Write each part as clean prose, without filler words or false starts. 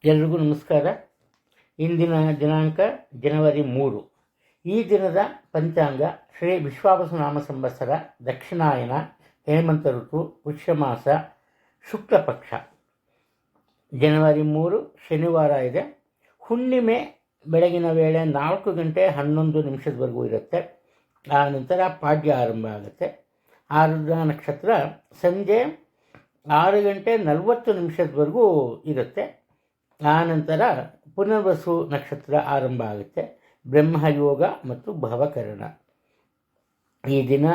ಎಲ್ರಿಗೂ ನಮಸ್ಕಾರ. ಇಂದಿನ ದಿನಾಂಕ ಜನವರಿ 3. ಈ ದಿನದ ಪಂಚಾಂಗ ಶ್ರೀ ವಿಶ್ವಾವಸುನಾಮ ಸಂವತ್ಸರ, ದಕ್ಷಿಣಾಯನ, ಹೇಮಂತ ಋತು, ಪುಷ್ಯಮಾಸ, ಶುಕ್ಲ ಪಕ್ಷ. ಜನವರಿ 3 ಶನಿವಾರ ಇದೆ. ಹುಣ್ಣಿಮೆ ಬೆಳಗಿನ ವೇಳೆ 4 ಗಂಟೆ 11 ನಿಮಿಷದವರೆಗೂ ಇರುತ್ತೆ. ಆ ನಂತರ ಪಾಡ್ಯ ಆರಂಭ ಆಗುತ್ತೆ. ಆರುದ್ರ ನಕ್ಷತ್ರ ಸಂಜೆ 6 ಗಂಟೆ 40 ನಿಮಿಷದವರೆಗೂ ಇರುತ್ತೆ. ಆ ನಂತರ ಪುನರ್ವಸು ನಕ್ಷತ್ರ ಆರಂಭ ಆಗುತ್ತೆ. ಬ್ರಹ್ಮಯೋಗ ಮತ್ತು ಭವಕರಣ. ಈ ದಿನ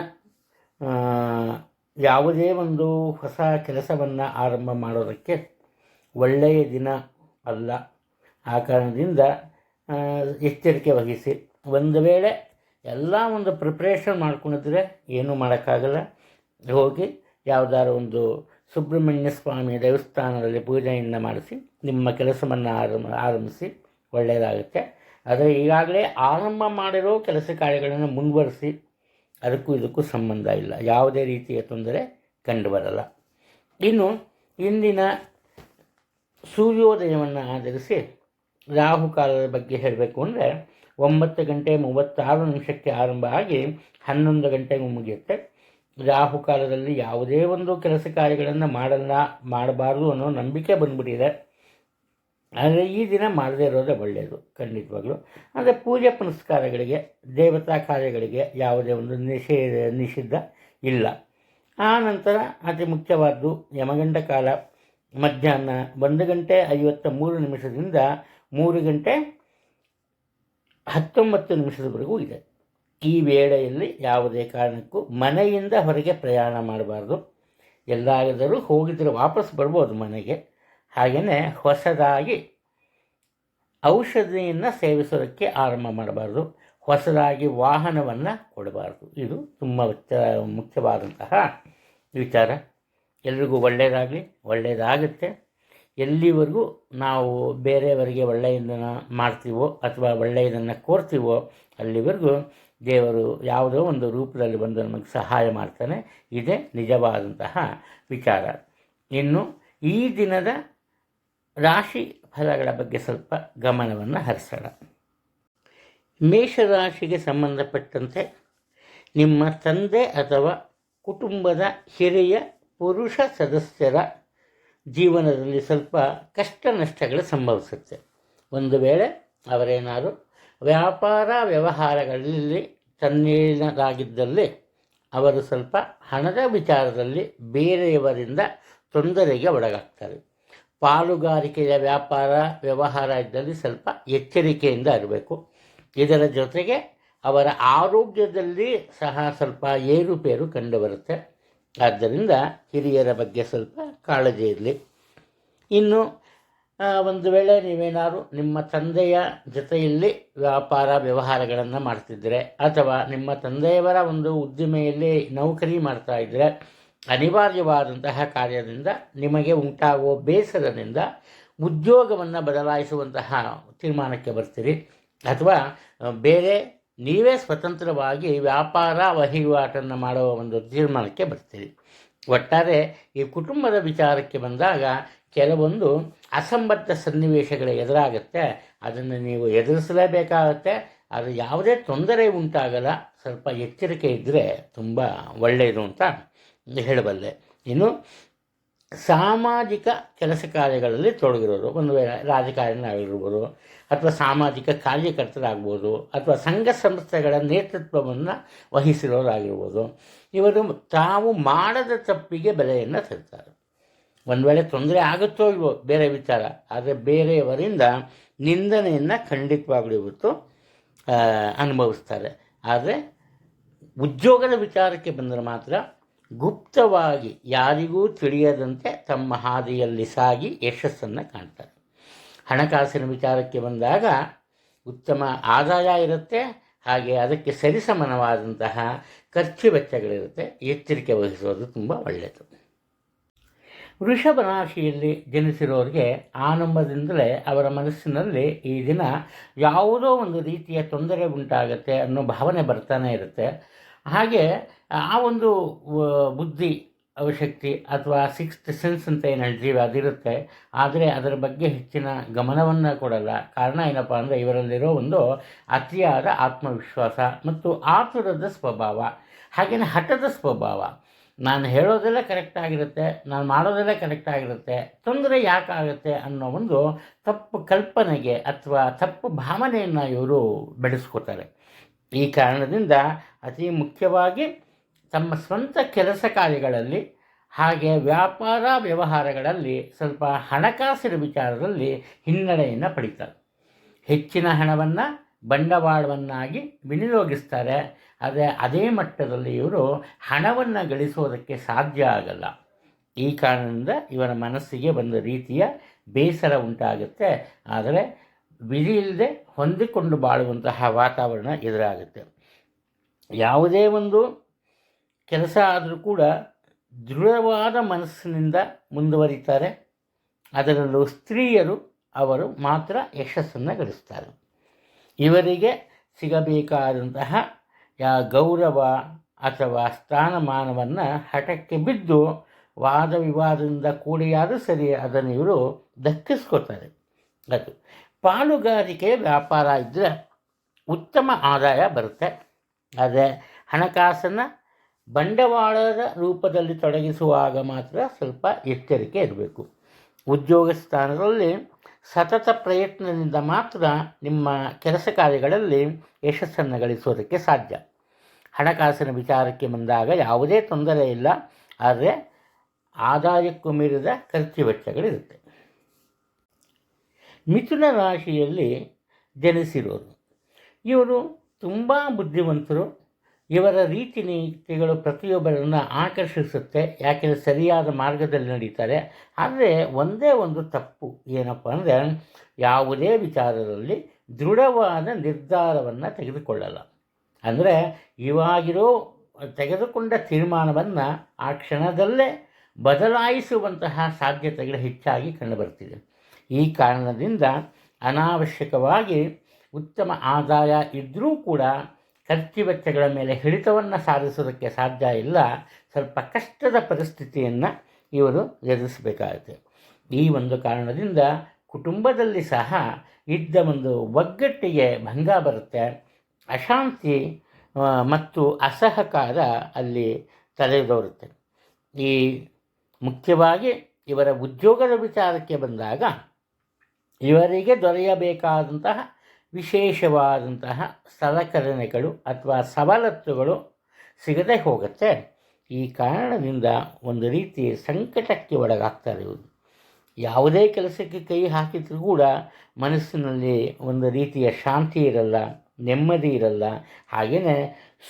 ಯಾವುದೇ ಒಂದು ಹೊಸ ಕೆಲಸವನ್ನು ಆರಂಭ ಮಾಡೋದಕ್ಕೆ ಒಳ್ಳೆಯ ದಿನ ಅಲ್ಲ. ಆ ಕಾರಣದಿಂದ ಎಚ್ಚರಿಕೆ ವಹಿಸಿ. ಒಂದು ವೇಳೆ ಎಲ್ಲ ಒಂದು ಪ್ರಿಪ್ರೇಷನ್ ಮಾಡ್ಕೊಂಡಿದ್ರೆ ಏನೂ ಮಾಡೋಕ್ಕಾಗಲ್ಲ. ಹೋಗಿ ಯಾವುದಾದ್ರು ಒಂದು ಸುಬ್ರಹ್ಮಣ್ಯ ಸ್ವಾಮಿ ದೇವಸ್ಥಾನದಲ್ಲಿ ಪೂಜೆಯನ್ನು ಮಾಡಿಸಿ ನಿಮ್ಮ ಕೆಲಸವನ್ನು ಆರಂಭಿಸಿ, ಒಳ್ಳೆಯದಾಗುತ್ತೆ. ಆದರೆ ಈಗಾಗಲೇ ಆರಂಭ ಮಾಡಿರೋ ಕೆಲಸ ಕಾರ್ಯಗಳನ್ನು ಮುಂದುವರಿಸಿ. ಅದಕ್ಕೂ ಇದಕ್ಕೂ ಸಂಬಂಧ ಇಲ್ಲ, ಯಾವುದೇ ರೀತಿಯ ತೊಂದರೆ ಕಂಡುಬರಲ್ಲ. ಇನ್ನು ಇಂದಿನ ಸೂರ್ಯೋದಯವನ್ನು ಆಧರಿಸಿ ರಾಹುಕಾಲದ ಬಗ್ಗೆ ಹೇಳಬೇಕು ಅಂದರೆ 9 ಗಂಟೆ 36 ನಿಮಿಷಕ್ಕೆ ಆರಂಭ ಆಗಿ 11 ಗಂಟೆಗೆ ಮುಗಿಯುತ್ತೆ. ರಾಹುಕಾಲದಲ್ಲಿ ಯಾವುದೇ ಒಂದು ಕೆಲಸ ಕಾರ್ಯಗಳನ್ನು ಮಾಡಬಾರ್ದು ಅನ್ನೋ ನಂಬಿಕೆ ಬಂದ್ಬಿಟ್ಟಿದೆ. ಆದರೆ ಈ ದಿನ ಮಾಡದೇ ಇರೋದೇ ಒಳ್ಳೆಯದು, ಖಂಡಿತವಾಗ್ಲೂ. ಅಂದರೆ ಪೂಜೆ ಪುನಸ್ಕಾರಗಳಿಗೆ, ದೇವತಾ ಕಾರ್ಯಗಳಿಗೆ ಯಾವುದೇ ಒಂದು ನಿಷಿದ್ಧ ಇಲ್ಲ. ಆ ನಂತರ ಅತಿ ಮುಖ್ಯವಾದ್ದು ಯಮಗಂಡ ಕಾಲ ಮಧ್ಯಾಹ್ನ 1 ಗಂಟೆ 53 ನಿಮಿಷದಿಂದ 3 ಗಂಟೆ 19 ನಿಮಿಷದವರೆಗೂ ಇದೆ. ಈ ವೇಳೆಯಲ್ಲಿ ಯಾವುದೇ ಕಾರಣಕ್ಕೂ ಮನೆಯಿಂದ ಹೊರಗೆ ಪ್ರಯಾಣ ಮಾಡಬಾರ್ದು. ಎಲ್ಲಾದರೂ ಹೋಗಿದ್ರೆ ವಾಪಸ್ ಬರ್ಬೋದು ಮನೆಗೆ. ಹಾಗೆಯೇ ಹೊಸದಾಗಿ ಔಷಧಿಯನ್ನು ಸೇವಿಸೋದಕ್ಕೆ ಆರಂಭ ಮಾಡಬಾರ್ದು. ಹೊಸದಾಗಿ ವಾಹನವನ್ನು ಕೊಡಬಾರ್ದು. ಇದು ತುಂಬ ಮುಖ್ಯವಾದಂತಹ ವಿಚಾರ. ಎಲ್ರಿಗೂ ಒಳ್ಳೆಯದಾಗಲಿ, ಒಳ್ಳೆಯದಾಗುತ್ತೆ. ಎಲ್ಲಿವರೆಗೂ ನಾವು ಬೇರೆಯವರಿಗೆ ಒಳ್ಳೆಯದನ್ನು ಮಾಡ್ತೀವೋ ಅಥವಾ ಒಳ್ಳೆಯದನ್ನು ಕೋರ್ತೀವೋ ಅಲ್ಲಿವರೆಗೂ ದೇವರು ಯಾವುದೋ ಒಂದು ರೂಪದಲ್ಲಿ ಬಂದು ನಮಗೆ ಸಹಾಯ ಮಾಡ್ತಾನೆ. ಇದೇ ನಿಜವಾದಂತಹ ವಿಚಾರ. ಇನ್ನು ಈ ದಿನದ ರಾಶಿ ಫಲಗಳ ಬಗ್ಗೆ ಸ್ವಲ್ಪ ಗಮನವನ್ನು ಹರಿಸೋಣ. ಮೇಷರಾಶಿಗೆ ಸಂಬಂಧಪಟ್ಟಂತೆ ನಿಮ್ಮ ತಂದೆ ಅಥವಾ ಕುಟುಂಬದ ಹಿರಿಯ ಪುರುಷ ಸದಸ್ಯರ ಜೀವನದಲ್ಲಿ ಸ್ವಲ್ಪ ಕಷ್ಟ ನಷ್ಟಗಳು ಸಂಭವಿಸುತ್ತೆ. ಒಂದು ವೇಳೆ ಅವರೇನಾದರೂ ವ್ಯಾಪಾರ ವ್ಯವಹಾರಗಳಲ್ಲಿ ತನ್ನೇನದಾಗಿದ್ದಲ್ಲಿ ಅವರು ಸ್ವಲ್ಪ ಹಣದ ವಿಚಾರದಲ್ಲಿ ಬೇರೆಯವರಿಂದ ತೊಂದರೆಗೆ ಒಳಗಾಗ್ತಾರೆ. ಪಾಲುಗಾರಿಕೆಯ ವ್ಯಾಪಾರ ವ್ಯವಹಾರ ಇದ್ದಲ್ಲಿ ಸ್ವಲ್ಪ ಎಚ್ಚರಿಕೆಯಿಂದ ಇರಬೇಕು. ಇದರ ಜೊತೆಗೆ ಅವರ ಆರೋಗ್ಯದಲ್ಲಿ ಸಹ ಸ್ವಲ್ಪ ಏರುಪೇರು ಕಂಡುಬರುತ್ತೆ. ಆದ್ದರಿಂದ ಹಿರಿಯರ ಬಗ್ಗೆ ಸ್ವಲ್ಪ ಕಾಳಜಿ ಇರಲಿ. ಇನ್ನು ಒಂದು ವೇಳೆ ನೀವೇನಾದ್ರು ನಿಮ್ಮ ತಂದೆಯ ಜೊತೆಯಲ್ಲಿ ವ್ಯಾಪಾರ ವ್ಯವಹಾರಗಳನ್ನು ಮಾಡ್ತಿದ್ದರೆ ಅಥವಾ ನಿಮ್ಮ ತಂದೆಯವರ ಒಂದು ಉದ್ದಿಮೆಯಲ್ಲಿ ನೌಕರಿ ಮಾಡ್ತಾ ಇದ್ದರೆ ಅನಿವಾರ್ಯವಾದಂತಹ ಕಾರ್ಯದಿಂದ ನಿಮಗೆ ಉಂಟಾಗುವ ಬೇಸರದಿಂದ ಉದ್ಯೋಗವನ್ನು ಬದಲಾಯಿಸುವಂತಹ ತೀರ್ಮಾನಕ್ಕೆ ಬರ್ತೀರಿ. ಅಥವಾ ಬೇರೆ ನೀವೇ ಸ್ವತಂತ್ರವಾಗಿ ವ್ಯಾಪಾರ ವಹಿವಾಟನ್ನು ಮಾಡುವ ಒಂದು ತೀರ್ಮಾನಕ್ಕೆ ಬರ್ತೀರಿ. ಒಟ್ಟಾರೆ ಈ ಕುಟುಂಬದ ವಿಚಾರಕ್ಕೆ ಬಂದಾಗ ಕೆಲವೊಂದು ಅಸಂಬದ್ಧ ಸನ್ನಿವೇಶಗಳು ಎದುರಾಗುತ್ತೆ. ಅದನ್ನು ನೀವು ಎದುರಿಸಲೇಬೇಕಾಗತ್ತೆ. ಅದು ಯಾವುದೇ ತೊಂದರೆ ಉಂಟಾಗಲ್ಲ. ಸ್ವಲ್ಪ ಎಚ್ಚರಿಕೆ ಇದ್ದರೆ ತುಂಬ ಒಳ್ಳೆಯದು ಅಂತ ಹೇಳಬಲ್ಲೆ. ಇನ್ನು ಸಾಮಾಜಿಕ ಕೆಲಸ ಕಾರ್ಯಗಳಲ್ಲಿ ತೊಡಗಿರೋರು, ಒಂದು ವೇಳೆ ರಾಜಕಾರಣಿ ಆಗಿರ್ಬೋದು ಅಥವಾ ಸಾಮಾಜಿಕ ಕಾರ್ಯಕರ್ತರಾಗ್ಬೋದು ಅಥವಾ ಸಂಘ ಸಂಸ್ಥೆಗಳ ನೇತೃತ್ವವನ್ನು ವಹಿಸಿರೋರಾಗಿರ್ಬೋದು, ಇವರು ತಾವು ಮಾಡದ ತಪ್ಪಿಗೆ ಬೆಲೆಯನ್ನು ತರ್ತಾರೆ. ಒಂದು ವೇಳೆ ತೊಂದರೆ ಆಗುತ್ತೋ ಇಲ್ವೋ ಬೇರೆ ವಿಚಾರ, ಆದರೆ ಬೇರೆಯವರಿಂದ ನಿಂದನೆಯನ್ನು ಖಂಡಿತವಾಗ್ಲೂ ಇವತ್ತು ಅನುಭವಿಸ್ತಾರೆ. ಆದರೆ ಉದ್ಯೋಗದ ವಿಚಾರಕ್ಕೆ ಬಂದರೆ ಮಾತ್ರ ಗುಪ್ತವಾಗಿ ಯಾರಿಗೂ ತಿಳಿಯದಂತೆ ತಮ್ಮ ಹಾದಿಯಲ್ಲಿ ಸಾಗಿ ಯಶಸ್ಸನ್ನು ಕಾಣ್ತಾರೆ. ಹಣಕಾಸಿನ ವಿಚಾರಕ್ಕೆ ಬಂದಾಗ ಉತ್ತಮ ಆದಾಯ ಇರುತ್ತೆ. ಹಾಗೆ ಅದಕ್ಕೆ ಸರಿಸಮಾನವಾದಂತಹ ಖರ್ಚು ವೆಚ್ಚಗಳಿರುತ್ತೆ. ಎಚ್ಚರಿಕೆ ವಹಿಸೋದು ತುಂಬ ಒಳ್ಳೆಯದು. ವೃಷಭ ರಾಶಿಯಲ್ಲಿ ಜನಿಸಿರೋರಿಗೆ ಆರಂಭದಿಂದಲೇ ಅವರ ಮನಸ್ಸಿನಲ್ಲಿ ಈ ದಿನ ಯಾವುದೋ ಒಂದು ರೀತಿಯ ತೊಂದರೆ ಉಂಟಾಗತ್ತೆ ಅನ್ನೋ ಭಾವನೆ ಬರ್ತಾನೆ ಇರುತ್ತೆ. ಹಾಗೆ ಆ ಒಂದು ಬುದ್ಧಿ ಅವಶಕ್ತಿ ಅಥವಾ ಸಿಕ್ಸ್ತ್ ಸೆನ್ಸ್ ಅಂತ ಏನು ಹೇಳ್ತೀವಿ ಅದಿರುತ್ತೆ. ಆದರೆ ಅದರ ಬಗ್ಗೆ ಹೆಚ್ಚಿನ ಗಮನವನ್ನು ಕೊಡಲ್ಲ. ಕಾರಣ ಏನಪ್ಪ ಅಂದರೆ ಇವರಲ್ಲಿರೋ ಒಂದು ಅತಿಯಾದ ಆತ್ಮವಿಶ್ವಾಸ ಮತ್ತು ಆತುರದ ಸ್ವಭಾವ, ಹಾಗೆಯೇ ಹಠದ ಸ್ವಭಾವ. ನಾನು ಹೇಳೋದೆಲ್ಲ ಕರೆಕ್ಟಾಗಿರುತ್ತೆ, ನಾನು ಮಾಡೋದೆಲ್ಲ ಕರೆಕ್ಟಾಗಿರುತ್ತೆ, ತೊಂದರೆ ಯಾಕಾಗುತ್ತೆ ಅನ್ನೋ ಒಂದು ತಪ್ಪು ಕಲ್ಪನೆಗೆ ಅಥವಾ ತಪ್ಪು ಭಾವನೆಯನ್ನು ಇವರು ಬೆಳೆಸ್ಕೋತಾರೆ. ಈ ಕಾರಣದಿಂದ ಅತಿ ಮುಖ್ಯವಾಗಿ ತಮ್ಮ ಸ್ವಂತ ಕೆಲಸ ಕಾರ್ಯಗಳಲ್ಲಿ ಹಾಗೆ ವ್ಯಾಪಾರ ವ್ಯವಹಾರಗಳಲ್ಲಿ ಸ್ವಲ್ಪ ಹಣಕಾಸಿನ ವಿಚಾರದಲ್ಲಿ ಹಿನ್ನಡೆಯನ್ನು ಪಡಿತಾರೆ. ಹೆಚ್ಚಿನ ಹಣವನ್ನು ಬಂಡವಾಳವನ್ನಾಗಿ ವಿನಿಯೋಗಿಸ್ತಾರೆ. ಆದರೆ ಅದೇ ಮಟ್ಟದಲ್ಲಿ ಇವರು ಹಣವನ್ನು ಗಳಿಸೋದಕ್ಕೆ ಸಾಧ್ಯ ಆಗಲ್ಲ. ಈ ಕಾರಣದಿಂದ ಇವರ ಮನಸ್ಸಿಗೆ ಒಂದು ರೀತಿಯ ಬೇಸರ ಉಂಟಾಗುತ್ತೆ. ಆದರೆ ವಿಧಿ ಇಲ್ಲದೆ ಹೊಂದಿಕೊಂಡು ಬಾಳುವಂತಹ ವಾತಾವರಣ ಎದುರಾಗುತ್ತೆ. ಯಾವುದೇ ಒಂದು ಕೆಲಸ ಆದರೂ ಕೂಡ ದೃಢವಾದ ಮನಸ್ಸಿನಿಂದ ಮುಂದುವರಿತಾರೆ. ಅದರಲ್ಲೂ ಸ್ತ್ರೀಯರು ಅವರು ಮಾತ್ರ ಯಶಸ್ಸನ್ನು ಗಳಿಸ್ತಾರೆ. ಇವರಿಗೆ ಸಿಗಬೇಕಾದಂತಹ ಗೌರವ ಅಥವಾ ಸ್ಥಾನಮಾನವನ್ನು ಹಠಕ್ಕೆ ಬಿದ್ದು ವಾದ ವಿವಾದದಿಂದ ಕೂಡಿಯಾದರೂ ಸರಿ ಅದನ್ನು ಇವರು ದಕ್ಕಿಸ್ಕೋತಾರೆ. ಅದು ಪಾಲುಗಾರಿಕೆ ವ್ಯಾಪಾರ ಇದ್ದರೆ ಉತ್ತಮ ಆದಾಯ ಬರುತ್ತೆ. ಆದರೆ ಹಣಕಾಸನ್ನು ಬಂಡವಾಳದ ರೂಪದಲ್ಲಿ ತೊಡಗಿಸುವಾಗ ಮಾತ್ರ ಸ್ವಲ್ಪ ಎಚ್ಚರಿಕೆ ಇರಬೇಕು. ಉದ್ಯೋಗ ಸ್ಥಾನದಲ್ಲಿ ಸತತ ಪ್ರಯತ್ನದಿಂದ ಮಾತ್ರ ನಿಮ್ಮ ಕೆಲಸ ಕಾರ್ಯಗಳಲ್ಲಿ ಯಶಸ್ಸನ್ನು ಗಳಿಸೋದಕ್ಕೆ ಸಾಧ್ಯ. ಹಣಕಾಸಿನ ವಿಚಾರಕ್ಕೆ ಬಂದಾಗ ಯಾವುದೇ ತೊಂದರೆ ಇಲ್ಲ. ಆದರೆ ಆದಾಯಕ್ಕೂ ಮೀರಿದ ಖರ್ಚು ವೆಚ್ಚಗಳಿರುತ್ತೆ. ಮಿಥುನ ರಾಶಿಯಲ್ಲಿ ಜನಿಸಿರೋರು ಇವರು ತುಂಬ ಬುದ್ಧಿವಂತರು. ಇವರ ರೀತಿ ನೀತಿಗಳು ಪ್ರತಿಯೊಬ್ಬರನ್ನು ಆಕರ್ಷಿಸುತ್ತೆ. ಯಾಕೆಂದರೆ ಸರಿಯಾದ ಮಾರ್ಗದಲ್ಲಿ ನಡೀತಾರೆ. ಆದರೆ ಒಂದೇ ಒಂದು ತಪ್ಪು ಏನಪ್ಪ ಅಂದರೆ ಯಾವುದೇ ವಿಚಾರದಲ್ಲಿ ದೃಢವಾದ ನಿರ್ಧಾರವನ್ನು ತೆಗೆದುಕೊಳ್ಳಲ್ಲ. ಅಂದರೆ ಇವಾಗಿರೋ ತೆಗೆದುಕೊಂಡ ತೀರ್ಮಾನವನ್ನು ಆ ಕ್ಷಣದಲ್ಲೇ ಬದಲಾಯಿಸುವಂತಹ ಸಾಧ್ಯತೆಗಳು ಹೆಚ್ಚಾಗಿ ಕಂಡುಬರ್ತಿದೆ. ಈ ಕಾರಣದಿಂದ ಅನಾವಶ್ಯಕವಾಗಿ ಉತ್ತಮ ಆದಾಯ ಇದ್ದರೂ ಕೂಡ ಖರ್ಚು ವೆಚ್ಚಗಳ ಮೇಲೆ ಹಿಡಿತವನ್ನು ಸಾಧಿಸೋದಕ್ಕೆ ಸಾಧ್ಯ ಇಲ್ಲ. ಸ್ವಲ್ಪ ಕಷ್ಟದ ಪರಿಸ್ಥಿತಿಯನ್ನು ಇವರು ಎದುರಿಸಬೇಕಾಗುತ್ತೆ. ಈ ಒಂದು ಕಾರಣದಿಂದ ಕುಟುಂಬದಲ್ಲಿ ಸಹ ಇದ್ದ ಒಂದು ಒಗ್ಗಟ್ಟಿಗೆ ಭಂಗ ಬರುತ್ತೆ. ಅಶಾಂತಿ ಮತ್ತು ಅಸಹಕಾರ ಅಲ್ಲಿ ತಲೆದೋರುತ್ತೆ. ಈ ಮುಖ್ಯವಾಗಿ ಇವರ ಉದ್ಯೋಗದ ವಿಚಾರಕ್ಕೆ ಬಂದಾಗ ಇವರಿಗೆ ದೊರೆಯಬೇಕಾದಂತಹ ವಿಶೇಷವಾದಂತಹ ಸಲಕರಣೆಗಳು ಅಥವಾ ಸವಲತ್ತುಗಳು ಸಿಗದೆ ಹೋಗುತ್ತೆ. ಈ ಕಾರಣದಿಂದ ಒಂದು ರೀತಿ ಸಂಕಟಕ್ಕೆ ಒಳಗಾಗ್ತಾರೆ ಇವರು. ಯಾವುದೇ ಕೆಲಸಕ್ಕೆ ಕೈ ಹಾಕಿದರೂ ಕೂಡ ಮನಸ್ಸಿನಲ್ಲಿ ಒಂದು ರೀತಿಯ ಶಾಂತಿ ಇರಲ್ಲ, ನೆಮ್ಮದಿ ಇರಲ್ಲ. ಹಾಗೆಯೇ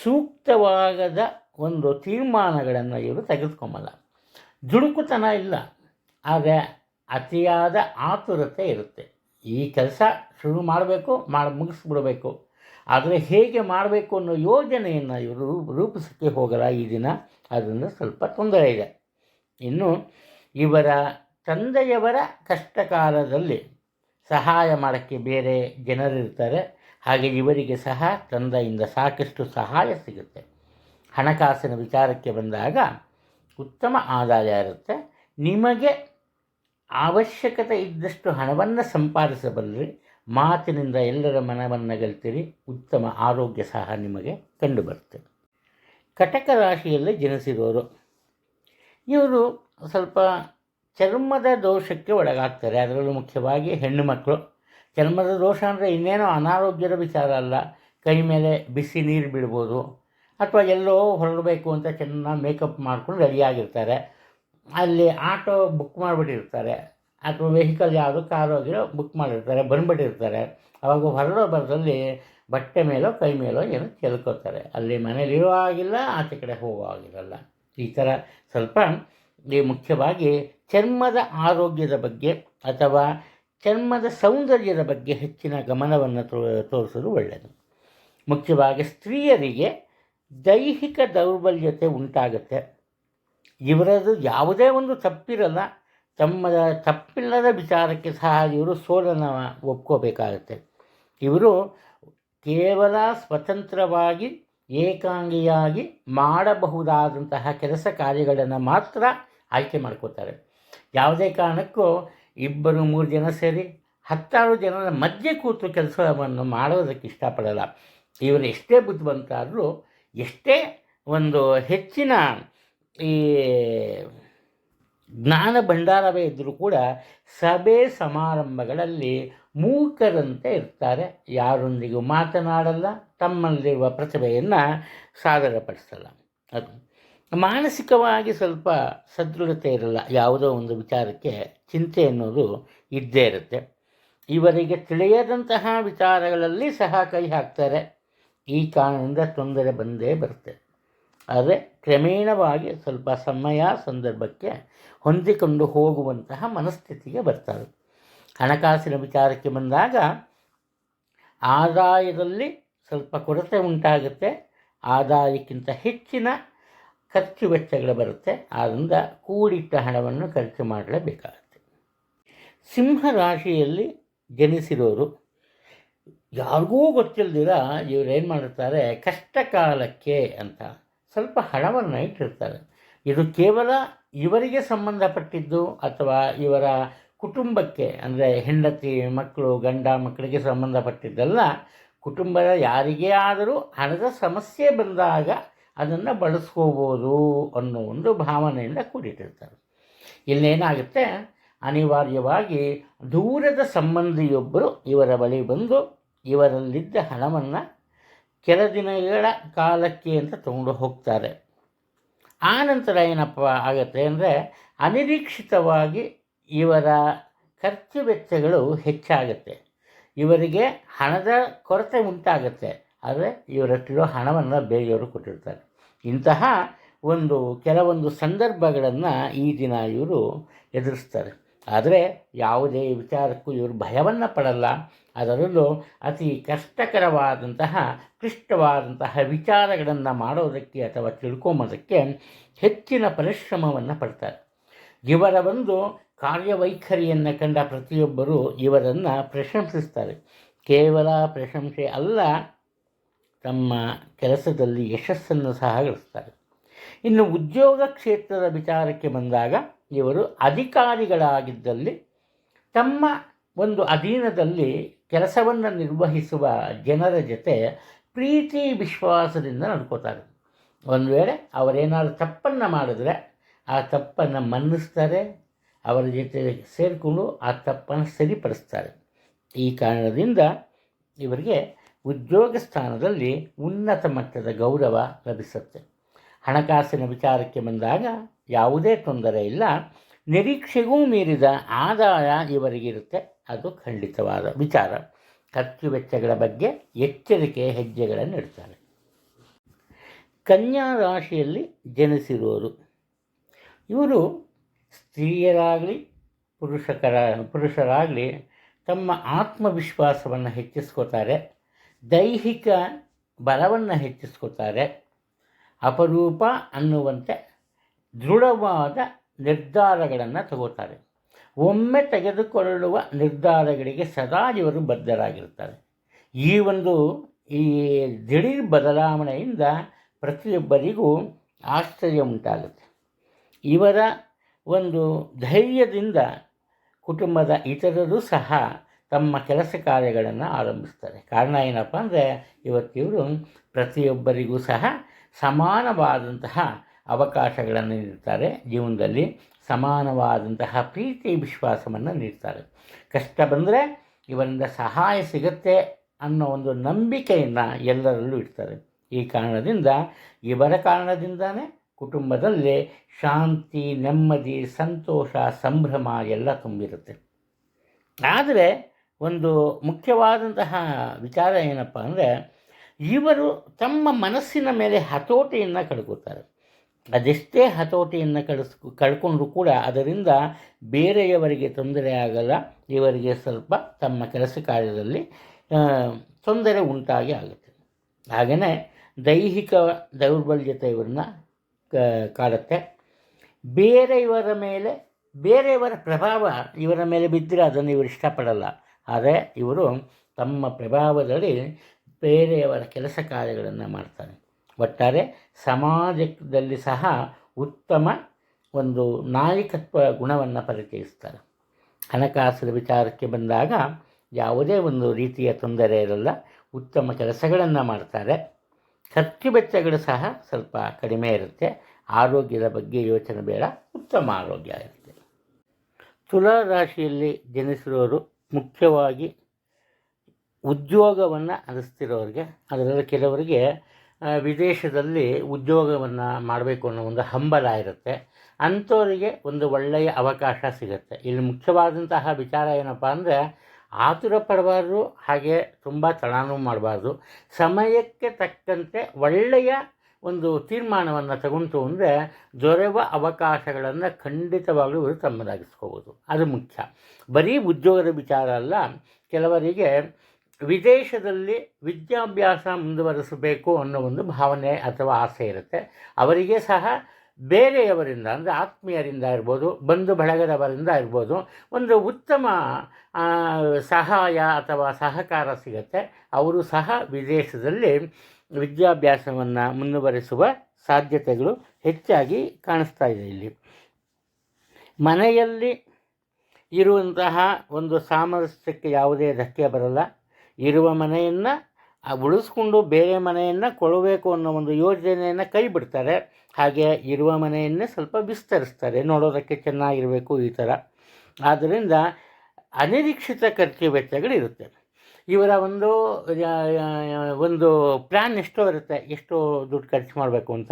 ಸೂಕ್ತವಾಗದ ಒಂದು ತೀರ್ಮಾನಗಳನ್ನು ಇವರು ತೆಗೆದುಕೊಂಬಲ್ಲ. ದುಡುಕುತನ ಇಲ್ಲ, ಆದರೆ ಅತಿಯಾದ ಆತುರತೆ ಇರುತ್ತೆ. ಈ ಕೆಲಸ ಶುರು ಮಾಡಬೇಕು, ಮುಗಿಸ್ಬಿಡಬೇಕು. ಆದರೆ ಹೇಗೆ ಮಾಡಬೇಕು ಅನ್ನೋ ಯೋಜನೆಯನ್ನು ಇವರು ರೂಪಿಸೋಕ್ಕೆ ಹೋಗಲ್ಲ ಈ ದಿನ. ಅದರಿಂದ ಸ್ವಲ್ಪ ತೊಂದರೆ ಇದೆ. ಇನ್ನು ಇವರ ತಂದೆಯವರ ಕಷ್ಟ ಕಾಲದಲ್ಲಿ ಸಹಾಯ ಮಾಡೋಕ್ಕೆ ಬೇರೆ ಜನರಿರ್ತಾರೆ. ಹಾಗೆ ಇವರಿಗೆ ಸಹ ತಂದೆಯಿಂದ ಸಾಕಷ್ಟು ಸಹಾಯ ಸಿಗುತ್ತೆ. ಹಣಕಾಸಿನ ವಿಚಾರಕ್ಕೆ ಬಂದಾಗ ಉತ್ತಮ ಆದಾಯ ಇರುತ್ತೆ. ನಿಮಗೆ ಅವಶ್ಯಕತೆ ಇದ್ದಷ್ಟು ಹಣವನ್ನು ಸಂಪಾದಿಸಬಲ್ಲರಿ. ಮಾತಿನಿಂದ ಎಲ್ಲರ ಮನವನ್ನು ಗೆಲ್ತೀರಿ. ಉತ್ತಮ ಆರೋಗ್ಯ ಸಹ ನಿಮಗೆ ಕಂಡುಬರುತ್ತೆ. ಕಟಕ ರಾಶಿಯಲ್ಲಿ ಜನಿಸಿರೋರು ಇವರು ಸ್ವಲ್ಪ ಚರ್ಮದ ದೋಷಕ್ಕೆ ಒಳಗಾಗ್ತಾರೆ. ಅದರಲ್ಲೂ ಮುಖ್ಯವಾಗಿ ಹೆಣ್ಣು ಮಕ್ಕಳು. ಚರ್ಮದ ದೋಷ ಅಂದರೆ ಇನ್ನೇನೋ ಅನಾರೋಗ್ಯದ ವಿಚಾರ ಅಲ್ಲ. ಕೈ ಮೇಲೆ ಬಿಸಿ ನೀರು ಬಿಡ್ಬೋದು, ಅಥವಾ ಎಲ್ಲೋ ಹೊರಡಬೇಕು ಅಂತ ಚೆನ್ನಾಗಿ ಮೇಕಪ್ ಮಾಡ್ಕೊಂಡು ರೆಡಿಯಾಗಿರ್ತಾರೆ. ಅಲ್ಲಿ ಆಟೋ ಬುಕ್ ಮಾಡಿಬಿಟ್ಟಿರ್ತಾರೆ, ಅಥವಾ ವೆಹಿಕಲ್ ಯಾವುದು ಕಾರು ಆಗಿರೋ ಬುಕ್ ಮಾಡಿರ್ತಾರೆ, ಬಂದುಬಿಟ್ಟಿರ್ತಾರೆ. ಅವಾಗ ಹೊರಡೋ ಬರದಲ್ಲಿ ಬಟ್ಟೆ ಮೇಲೋ ಕೈ ಮೇಲೋ ಏನೋ ಚೆಲ್ಕೋತಾರೆ. ಅಲ್ಲಿ ಮನೇಲಿರೋ ಆಗಿಲ್ಲ, ಆಚೆ ಕಡೆ ಹೋಗೋ ಆಗಿರಲ್ಲ. ಈ ಥರ ಸ್ವಲ್ಪ ಈ ಮುಖ್ಯವಾಗಿ ಚರ್ಮದ ಆರೋಗ್ಯದ ಬಗ್ಗೆ ಅಥವಾ ಚರ್ಮದ ಸೌಂದರ್ಯದ ಬಗ್ಗೆ ಹೆಚ್ಚಿನ ಗಮನವನ್ನು ತೋರಿಸೋದು ಒಳ್ಳೆಯದು. ಮುಖ್ಯವಾಗಿ ಸ್ತ್ರೀಯರಿಗೆ ದೈಹಿಕ ದೌರ್ಬಲ್ಯತೆ ಉಂಟಾಗುತ್ತೆ. ಇವರದು ಯಾವುದೇ ಒಂದು ತಪ್ಪಿರಲ್ಲ. ತಪ್ಪಿಲ್ಲದ ವಿಚಾರಕ್ಕೆ ಸಹ ಇವರು ಸೋಲನ್ನು ಒಪ್ಕೋಬೇಕಾಗತ್ತೆ. ಇವರು ಕೇವಲ ಸ್ವತಂತ್ರವಾಗಿ ಏಕಾಂಗಿಯಾಗಿ ಮಾಡಬಹುದಾದಂತಹ ಕೆಲಸ ಕಾರ್ಯಗಳನ್ನು ಮಾತ್ರ ಆಯ್ಕೆ ಮಾಡ್ಕೋತಾರೆ. ಯಾವುದೇ ಕಾರಣಕ್ಕೂ 2-3 ಜನ ಸೇರಿ 10 ಜನರ ಮಧ್ಯೆ ಕೂತು ಕೆಲಸವನ್ನು ಮಾಡೋದಕ್ಕೆ ಇಷ್ಟಪಡಲ್ಲ. ಇವರು ಎಷ್ಟೇ ಬುದ್ಧಿವಂತರಾದರೂ, ಎಷ್ಟೇ ಒಂದು ಹೆಚ್ಚಿನ ಈ ಜ್ಞಾನ ಭಂಡಾರವೇ ಇದ್ದರೂ ಕೂಡ ಸಭೆ ಸಮಾರಂಭಗಳಲ್ಲಿ ಮೂಕರಂತೆ ಇರ್ತಾರೆ. ಯಾರೊಂದಿಗೂ ಮಾತನಾಡಲ್ಲ, ತಮ್ಮಲ್ಲಿರುವ ಪ್ರತಿಭೆಯನ್ನು ಸಾದರಪಡಿಸಲ್ಲ. ಅದು ಮಾನಸಿಕವಾಗಿ ಸ್ವಲ್ಪ ಸದೃಢತೆ ಇರಲ್ಲ. ಯಾವುದೋ ಒಂದು ವಿಚಾರಕ್ಕೆ ಚಿಂತೆ ಅನ್ನೋದು ಇದ್ದೇ ಇರುತ್ತೆ. ಇವರಿಗೆ ತಿಳಿಯದಂತಹ ವಿಚಾರಗಳಲ್ಲಿ ಸಹ ಕೈ ಹಾಕ್ತಾರೆ. ಈ ಕಾರಣದಿಂದ ತೊಂದರೆ ಬಂದೇ ಬರುತ್ತೆ. ಆದರೆ ಕ್ರಮೇಣವಾಗಿ ಸ್ವಲ್ಪ ಸಮಯ ಸಂದರ್ಭಕ್ಕೆ ಹೊಂದಿಕೊಂಡು ಹೋಗುವಂತಹ ಮನಸ್ಥಿತಿಗೆ ಬರ್ತಾರೆ. ಹಣಕಾಸಿನ ವಿಚಾರಕ್ಕೆ ಬಂದಾಗ ಆದಾಯದಲ್ಲಿ ಸ್ವಲ್ಪ ಕೊರತೆ ಉಂಟಾಗುತ್ತೆ. ಆದಾಯಕ್ಕಿಂತ ಹೆಚ್ಚಿನ ಖರ್ಚು ವೆಚ್ಚಗಳು ಬರುತ್ತೆ. ಆದ್ದರಿಂದ ಕೂಡಿಟ್ಟ ಹಣವನ್ನು ಖರ್ಚು ಮಾಡಲೇಬೇಕಾಗುತ್ತೆ. ಸಿಂಹ ರಾಶಿಯಲ್ಲಿ ಜನಿಸಿರೋರು ಯಾರಿಗೂ ಗೊತ್ತಿಲ್ಲದಿರ ಇವರೇನು ಮಾಡಿರ್ತಾರೆ, ಕಷ್ಟ ಕಾಲಕ್ಕೆ ಅಂತ ಸ್ವಲ್ಪ ಹಣವನ್ನು ಇಟ್ಟಿರ್ತಾರೆ. ಇದು ಕೇವಲ ಇವರಿಗೆ ಸಂಬಂಧಪಟ್ಟಿದ್ದು ಅಥವಾ ಇವರ ಕುಟುಂಬಕ್ಕೆ, ಅಂದರೆ ಹೆಂಡತಿ ಮಕ್ಕಳು ಗಂಡ ಮಕ್ಕಳಿಗೆ ಸಂಬಂಧಪಟ್ಟಿದ್ದಲ್ಲ. ಕುಟುಂಬದ ಯಾರಿಗೇ ಆದರೂ ಹಣದ ಸಮಸ್ಯೆ ಬಂದಾಗ ಅದನ್ನು ಬಳಸ್ಕೋಬೋದು ಅನ್ನೋ ಒಂದು ಭಾವನೆಯಿಂದ ಕೂಡಿಟ್ಟಿರ್ತಾರೆ. ಇಲ್ಲೇನಾಗುತ್ತೆ, ಅನಿವಾರ್ಯವಾಗಿ ದೂರದ ಸಂಬಂಧಿಯೊಬ್ಬರು ಇವರ ಬಳಿ ಬಂದು ಇವರಲ್ಲಿದ್ದ ಹಣವನ್ನು ಕೆಲ ದಿನಗಳ ಕಾಲಕ್ಕೆ ಅಂತ ತಗೊಂಡು ಹೋಗ್ತಾರೆ. ಆ ನಂತರ ಏನಪ್ಪ ಆಗುತ್ತೆ ಅಂದರೆ, ಅನಿರೀಕ್ಷಿತವಾಗಿ ಇವರ ಖರ್ಚು ವೆಚ್ಚಗಳು ಹೆಚ್ಚಾಗುತ್ತೆ. ಇವರಿಗೆ ಹಣದ ಕೊರತೆ ಉಂಟಾಗುತ್ತೆ. ಆದರೆ ಇವರಟ್ಟಿರೋ ಹಣವನ್ನು ಬೇರೆಯವರು ಕೊಟ್ಟಿರ್ತಾರೆ. ಇಂತಹ ಕೆಲವೊಂದು ಸಂದರ್ಭಗಳನ್ನು ಈ ದಿನ ಇವರು ಎದುರಿಸ್ತಾರೆ. ಆದರೆ ಯಾವುದೇ ವಿಚಾರಕ್ಕೂ ಇವರು ಭಯವನ್ನು ಪಡಲ್ಲ. ಅದರಲ್ಲೂ ಅತಿ ಕಷ್ಟಕರವಾದಂತಹ ಕ್ಲಿಷ್ಟವಾದಂತಹ ವಿಚಾರಗಳನ್ನು ಮಾಡೋದಕ್ಕೆ ಅಥವಾ ತಿಳ್ಕೊಂಬೋದಕ್ಕೆ ಹೆಚ್ಚಿನ ಪರಿಶ್ರಮವನ್ನು ಪಡ್ತಾರೆ. ಇವರ ಕಾರ್ಯವೈಖರಿಯನ್ನು ಕಂಡ ಪ್ರತಿಯೊಬ್ಬರೂ ಇವರನ್ನು ಪ್ರಶಂಸಿಸ್ತಾರೆ. ಕೇವಲ ಪ್ರಶಂಸೆ ಅಲ್ಲ, ತಮ್ಮ ಕೆಲಸದಲ್ಲಿ ಯಶಸ್ಸನ್ನು ಸಹ ಗಳಿಸ್ತಾರೆ. ಇನ್ನು ಉದ್ಯೋಗ ಕ್ಷೇತ್ರದ ವಿಚಾರಕ್ಕೆ ಬಂದಾಗ ಇವರು ಅಧಿಕಾರಿಗಳಾಗಿದ್ದಲ್ಲಿ ತಮ್ಮ ಅಧೀನದಲ್ಲಿ ಕೆಲಸವನ್ನು ನಿರ್ವಹಿಸುವ ಜನರ ಜೊತೆ ಪ್ರೀತಿ ವಿಶ್ವಾಸದಿಂದ ನಡ್ಕೋತಾರೆ. ಒಂದು ವೇಳೆ ಅವರೇನಾದರೂ ತಪ್ಪನ್ನು ಮಾಡಿದ್ರೆ ಆ ತಪ್ಪನ್ನು ಮನ್ನಿಸ್ತಾರೆ. ಅವರ ಜೊತೆ ಸೇರಿಕೊಂಡು ಆ ತಪ್ಪನ್ನು ಸರಿಪಡಿಸ್ತಾರೆ. ಈ ಕಾರಣದಿಂದ ಇವರಿಗೆ ಉದ್ಯೋಗ ಸ್ಥಾನದಲ್ಲಿ ಉನ್ನತ ಮಟ್ಟದ ಗೌರವ ಲಭಿಸುತ್ತೆ. ಹಣಕಾಸಿನ ವಿಚಾರಕ್ಕೆ ಬಂದಾಗ ಯಾವುದೇ ತೊಂದರೆ ಇಲ್ಲ. ನಿರೀಕ್ಷೆಗೂ ಮೀರಿದ ಆದಾಯ ಇವರಿಗಿರುತ್ತೆ. ಅದು ಖಂಡಿತವಾದ ವಿಚಾರ. ಖರ್ಚು ವೆಚ್ಚಗಳ ಬಗ್ಗೆ ಎಚ್ಚರಿಕೆ ಹೆಜ್ಜೆಗಳನ್ನು ಇಡ್ತಾರೆ. ಕನ್ಯಾ ರಾಶಿಯಲ್ಲಿ ಜನಿಸಿರುವವರು ಇವರು ಸ್ತ್ರೀಯರಾಗಲಿ ಪುರುಷರಾಗಲಿ ತಮ್ಮ ಆತ್ಮವಿಶ್ವಾಸವನ್ನು ಹೆಚ್ಚಿಸ್ಕೋತಾರೆ. ದೈಹಿಕ ಬಲವನ್ನು ಹೆಚ್ಚಿಸ್ಕೋತಾರೆ. ಅಪರೂಪ ಅನ್ನುವಂತೆ ದೃಢವಾದ ನಿರ್ಧಾರಗಳನ್ನು ತಗೋತಾರೆ. ಒಮ್ಮೆ ತೆಗೆದುಕೊಳ್ಳುವ ನಿರ್ಧಾರಗಳಿಗೆ ಸದಾ ಇವರು ಬದ್ಧರಾಗಿರ್ತಾರೆ. ಈ ದಿಢೀರ್ ಬದಲಾವಣೆಯಿಂದ ಪ್ರತಿಯೊಬ್ಬರಿಗೂ ಆಶ್ಚರ್ಯ ಉಂಟಾಗುತ್ತೆ. ಇವರ ಧೈರ್ಯದಿಂದ ಕುಟುಂಬದ ಇತರರು ಸಹ ತಮ್ಮ ಕೆಲಸ ಕಾರ್ಯಗಳನ್ನು ಆರಂಭಿಸ್ತಾರೆ. ಕಾರಣ ಏನಪ್ಪ ಅಂದರೆ, ಇವತ್ತಿವರು ಪ್ರತಿಯೊಬ್ಬರಿಗೂ ಸಹ ಸಮಾನವಾದಂತಹ ಅವಕಾಶಗಳನ್ನು ನೀಡ್ತಾರೆ. ಜೀವನದಲ್ಲಿ ಸಮಾನವಾದಂತಹ ಪ್ರೀತಿ ವಿಶ್ವಾಸವನ್ನು ನೀಡ್ತಾರೆ. ಕಷ್ಟ ಬಂದರೆ ಇವರಿಂದ ಸಹಾಯ ಸಿಗುತ್ತೆ ಅನ್ನೋ ನಂಬಿಕೆಯನ್ನು ಎಲ್ಲರಲ್ಲೂ ಇಡ್ತಾರೆ. ಈ ಕಾರಣದಿಂದ ಇವರ ಕಾರಣದಿಂದನೇ ಕುಟುಂಬದಲ್ಲಿ ಶಾಂತಿ, ನೆಮ್ಮದಿ, ಸಂತೋಷ, ಸಂಭ್ರಮ ಎಲ್ಲ ತುಂಬಿರುತ್ತೆ. ಆದರೆ ಮುಖ್ಯವಾದಂತಹ ವಿಚಾರ ಏನಪ್ಪ ಅಂದರೆ, ಇವರು ತಮ್ಮ ಮನಸ್ಸಿನ ಮೇಲೆ ಹತೋಟಿಯನ್ನು ಕಳ್ಕೊತಾರೆ. ಅದೆಷ್ಟೇ ಹತೋಟಿಯನ್ನು ಕಳ್ಕೊಂಡ್ರೂ ಕೂಡ ಅದರಿಂದ ಬೇರೆಯವರಿಗೆ ತೊಂದರೆ ಆಗಲ್ಲ. ಇವರಿಗೆ ಸ್ವಲ್ಪ ತಮ್ಮ ಕೆಲಸ ಕಾರ್ಯದಲ್ಲಿ ತೊಂದರೆ ಉಂಟಾಗಿ ಆಗುತ್ತೆ. ಹಾಗೆಯೇ ದೈಹಿಕ ದೌರ್ಬಲ್ಯತೆ ಇವರನ್ನ ಕಾಡುತ್ತೆ. ಬೇರೆಯವರ ಪ್ರಭಾವ ಇವರ ಮೇಲೆ ಬಿದ್ದರೆ ಅದನ್ನು ಇವರು ಇಷ್ಟಪಡಲ್ಲ. ಆದರೆ ಇವರು ತಮ್ಮ ಪ್ರಭಾವದಲ್ಲಿ ಬೇರೆಯವರ ಕೆಲಸ ಕಾರ್ಯಗಳನ್ನು ಮಾಡ್ತಾರೆ. ಒಟ್ಟಾರೆ ಸಮಾಜದಲ್ಲಿ ಸಹ ಉತ್ತಮ ಒಂದು ನಾಯಕತ್ವ ಗುಣವನ್ನು ಪರಿಚಯಿಸ್ತಾರೆ. ಹಣಕಾಸಿನ ವಿಚಾರಕ್ಕೆ ಬಂದಾಗ ಯಾವುದೇ ಒಂದು ರೀತಿಯ ತೊಂದರೆ ಇರಲ್ಲ, ಉತ್ತಮ ಕೆಲಸಗಳನ್ನು ಮಾಡ್ತಾರೆ. ಖರ್ಚು ವೆಚ್ಚಗಳು ಸಹ ಸ್ವಲ್ಪ ಕಡಿಮೆ ಇರುತ್ತೆ. ಆರೋಗ್ಯದ ಬಗ್ಗೆ ಯೋಚನೆ ಬೇಡ, ಉತ್ತಮ ಆರೋಗ್ಯ ಇರುತ್ತೆ. ತುಲಾ ರಾಶಿಯಲ್ಲಿ ಜನಿಸಿರೋರು ಮುಖ್ಯವಾಗಿ ಉದ್ಯೋಗವನ್ನು ಅನಿಸ್ತಿರೋರಿಗೆ, ಅದರಲ್ಲಿ ಕೆಲವರಿಗೆ ವಿದೇಶದಲ್ಲಿ ಉದ್ಯೋಗವನ್ನು ಮಾಡಬೇಕು ಅನ್ನೋ ಒಂದು ಹಂಬಲ ಇರುತ್ತೆ. ಅಂಥವರಿಗೆ ಒಂದು ಒಳ್ಳೆಯ ಅವಕಾಶ ಸಿಗುತ್ತೆ. ಇಲ್ಲಿ ಮುಖ್ಯವಾದಂತಹ ವಿಚಾರ ಏನಪ್ಪ ಅಂದರೆ, ಆತುರ ಪಡಬಾರ್ದು, ಹಾಗೆ ತುಂಬ ತಡನೂ ಮಾಡಬಾರ್ದು. ಸಮಯಕ್ಕೆ ತಕ್ಕಂತೆ ಒಳ್ಳೆಯ ಒಂದು ತೀರ್ಮಾನವನ್ನು ತಗೊಂಡು ಅಂದರೆ ದೊರೆಯುವ ಅವಕಾಶಗಳನ್ನು ಖಂಡಿತವಾಗಲೂ ಇವರು ತಮ್ಮದಾಗಿಸ್ಕೋಬೋದು. ಅದು ಮುಖ್ಯ. ಬರೀ ಉದ್ಯೋಗದ ವಿಚಾರ ಅಲ್ಲ, ಕೆಲವರಿಗೆ ವಿದೇಶದಲ್ಲಿ ವಿದ್ಯಾಭ್ಯಾಸ ಮುಂದುವರಿಸಬೇಕು ಅನ್ನೋ ಒಂದು ಭಾವನೆ ಅಥವಾ ಆಸೆ ಇರುತ್ತೆ. ಅವರಿಗೆ ಸಹ ಬೇರೆಯವರಿಂದ, ಅಂದರೆ ಆತ್ಮೀಯರಿಂದ ಇರ್ಬೋದು, ಬಂಧು ಬಳಗದವರಿಂದ ಇರ್ಬೋದು, ಒಂದು ಉತ್ತಮ ಸಹಾಯ ಅಥವಾ ಸಹಕಾರ ಸಿಗುತ್ತೆ. ಅವರು ಸಹ ವಿದೇಶದಲ್ಲಿ ವಿದ್ಯಾಭ್ಯಾಸವನ್ನು ಮುಂದುವರಿಸುವ ಸಾಧ್ಯತೆಗಳು ಹೆಚ್ಚಾಗಿ ಕಾಣಿಸ್ತಾ ಇದೆ. ಇಲ್ಲಿ ಮನೆಯಲ್ಲಿ ಇರುವಂತಹ ಒಂದು ಸಾಮರಸ್ಯಕ್ಕೆ ಯಾವುದೇ ಧಕ್ಕೆ ಬರಲ್ಲ. ಇರುವ ಮನೆಯನ್ನು ಉಳಿಸ್ಕೊಂಡು ಬೇರೆ ಮನೆಯನ್ನು ಕೊಡಬೇಕು ಅನ್ನೋ ಒಂದು ಯೋಜನೆಯನ್ನು ಕೈ ಬಿಡ್ತಾರೆ. ಹಾಗೆ ಇರುವ ಮನೆಯನ್ನೇ ಸ್ವಲ್ಪ ವಿಸ್ತರಿಸ್ತಾರೆ, ನೋಡೋದಕ್ಕೆ ಚೆನ್ನಾಗಿರಬೇಕು ಈ ಥರ. ಆದ್ದರಿಂದ ಅನಿರೀಕ್ಷಿತ ಖರ್ಚು ವೆಚ್ಚಗಳಿರುತ್ತೆ. ಇವರ ಒಂದು ಪ್ಲ್ಯಾನ್ ಎಷ್ಟೋ ಇರುತ್ತೆ, ಎಷ್ಟು ದುಡ್ಡು ಖರ್ಚು ಮಾಡಬೇಕು ಅಂತ,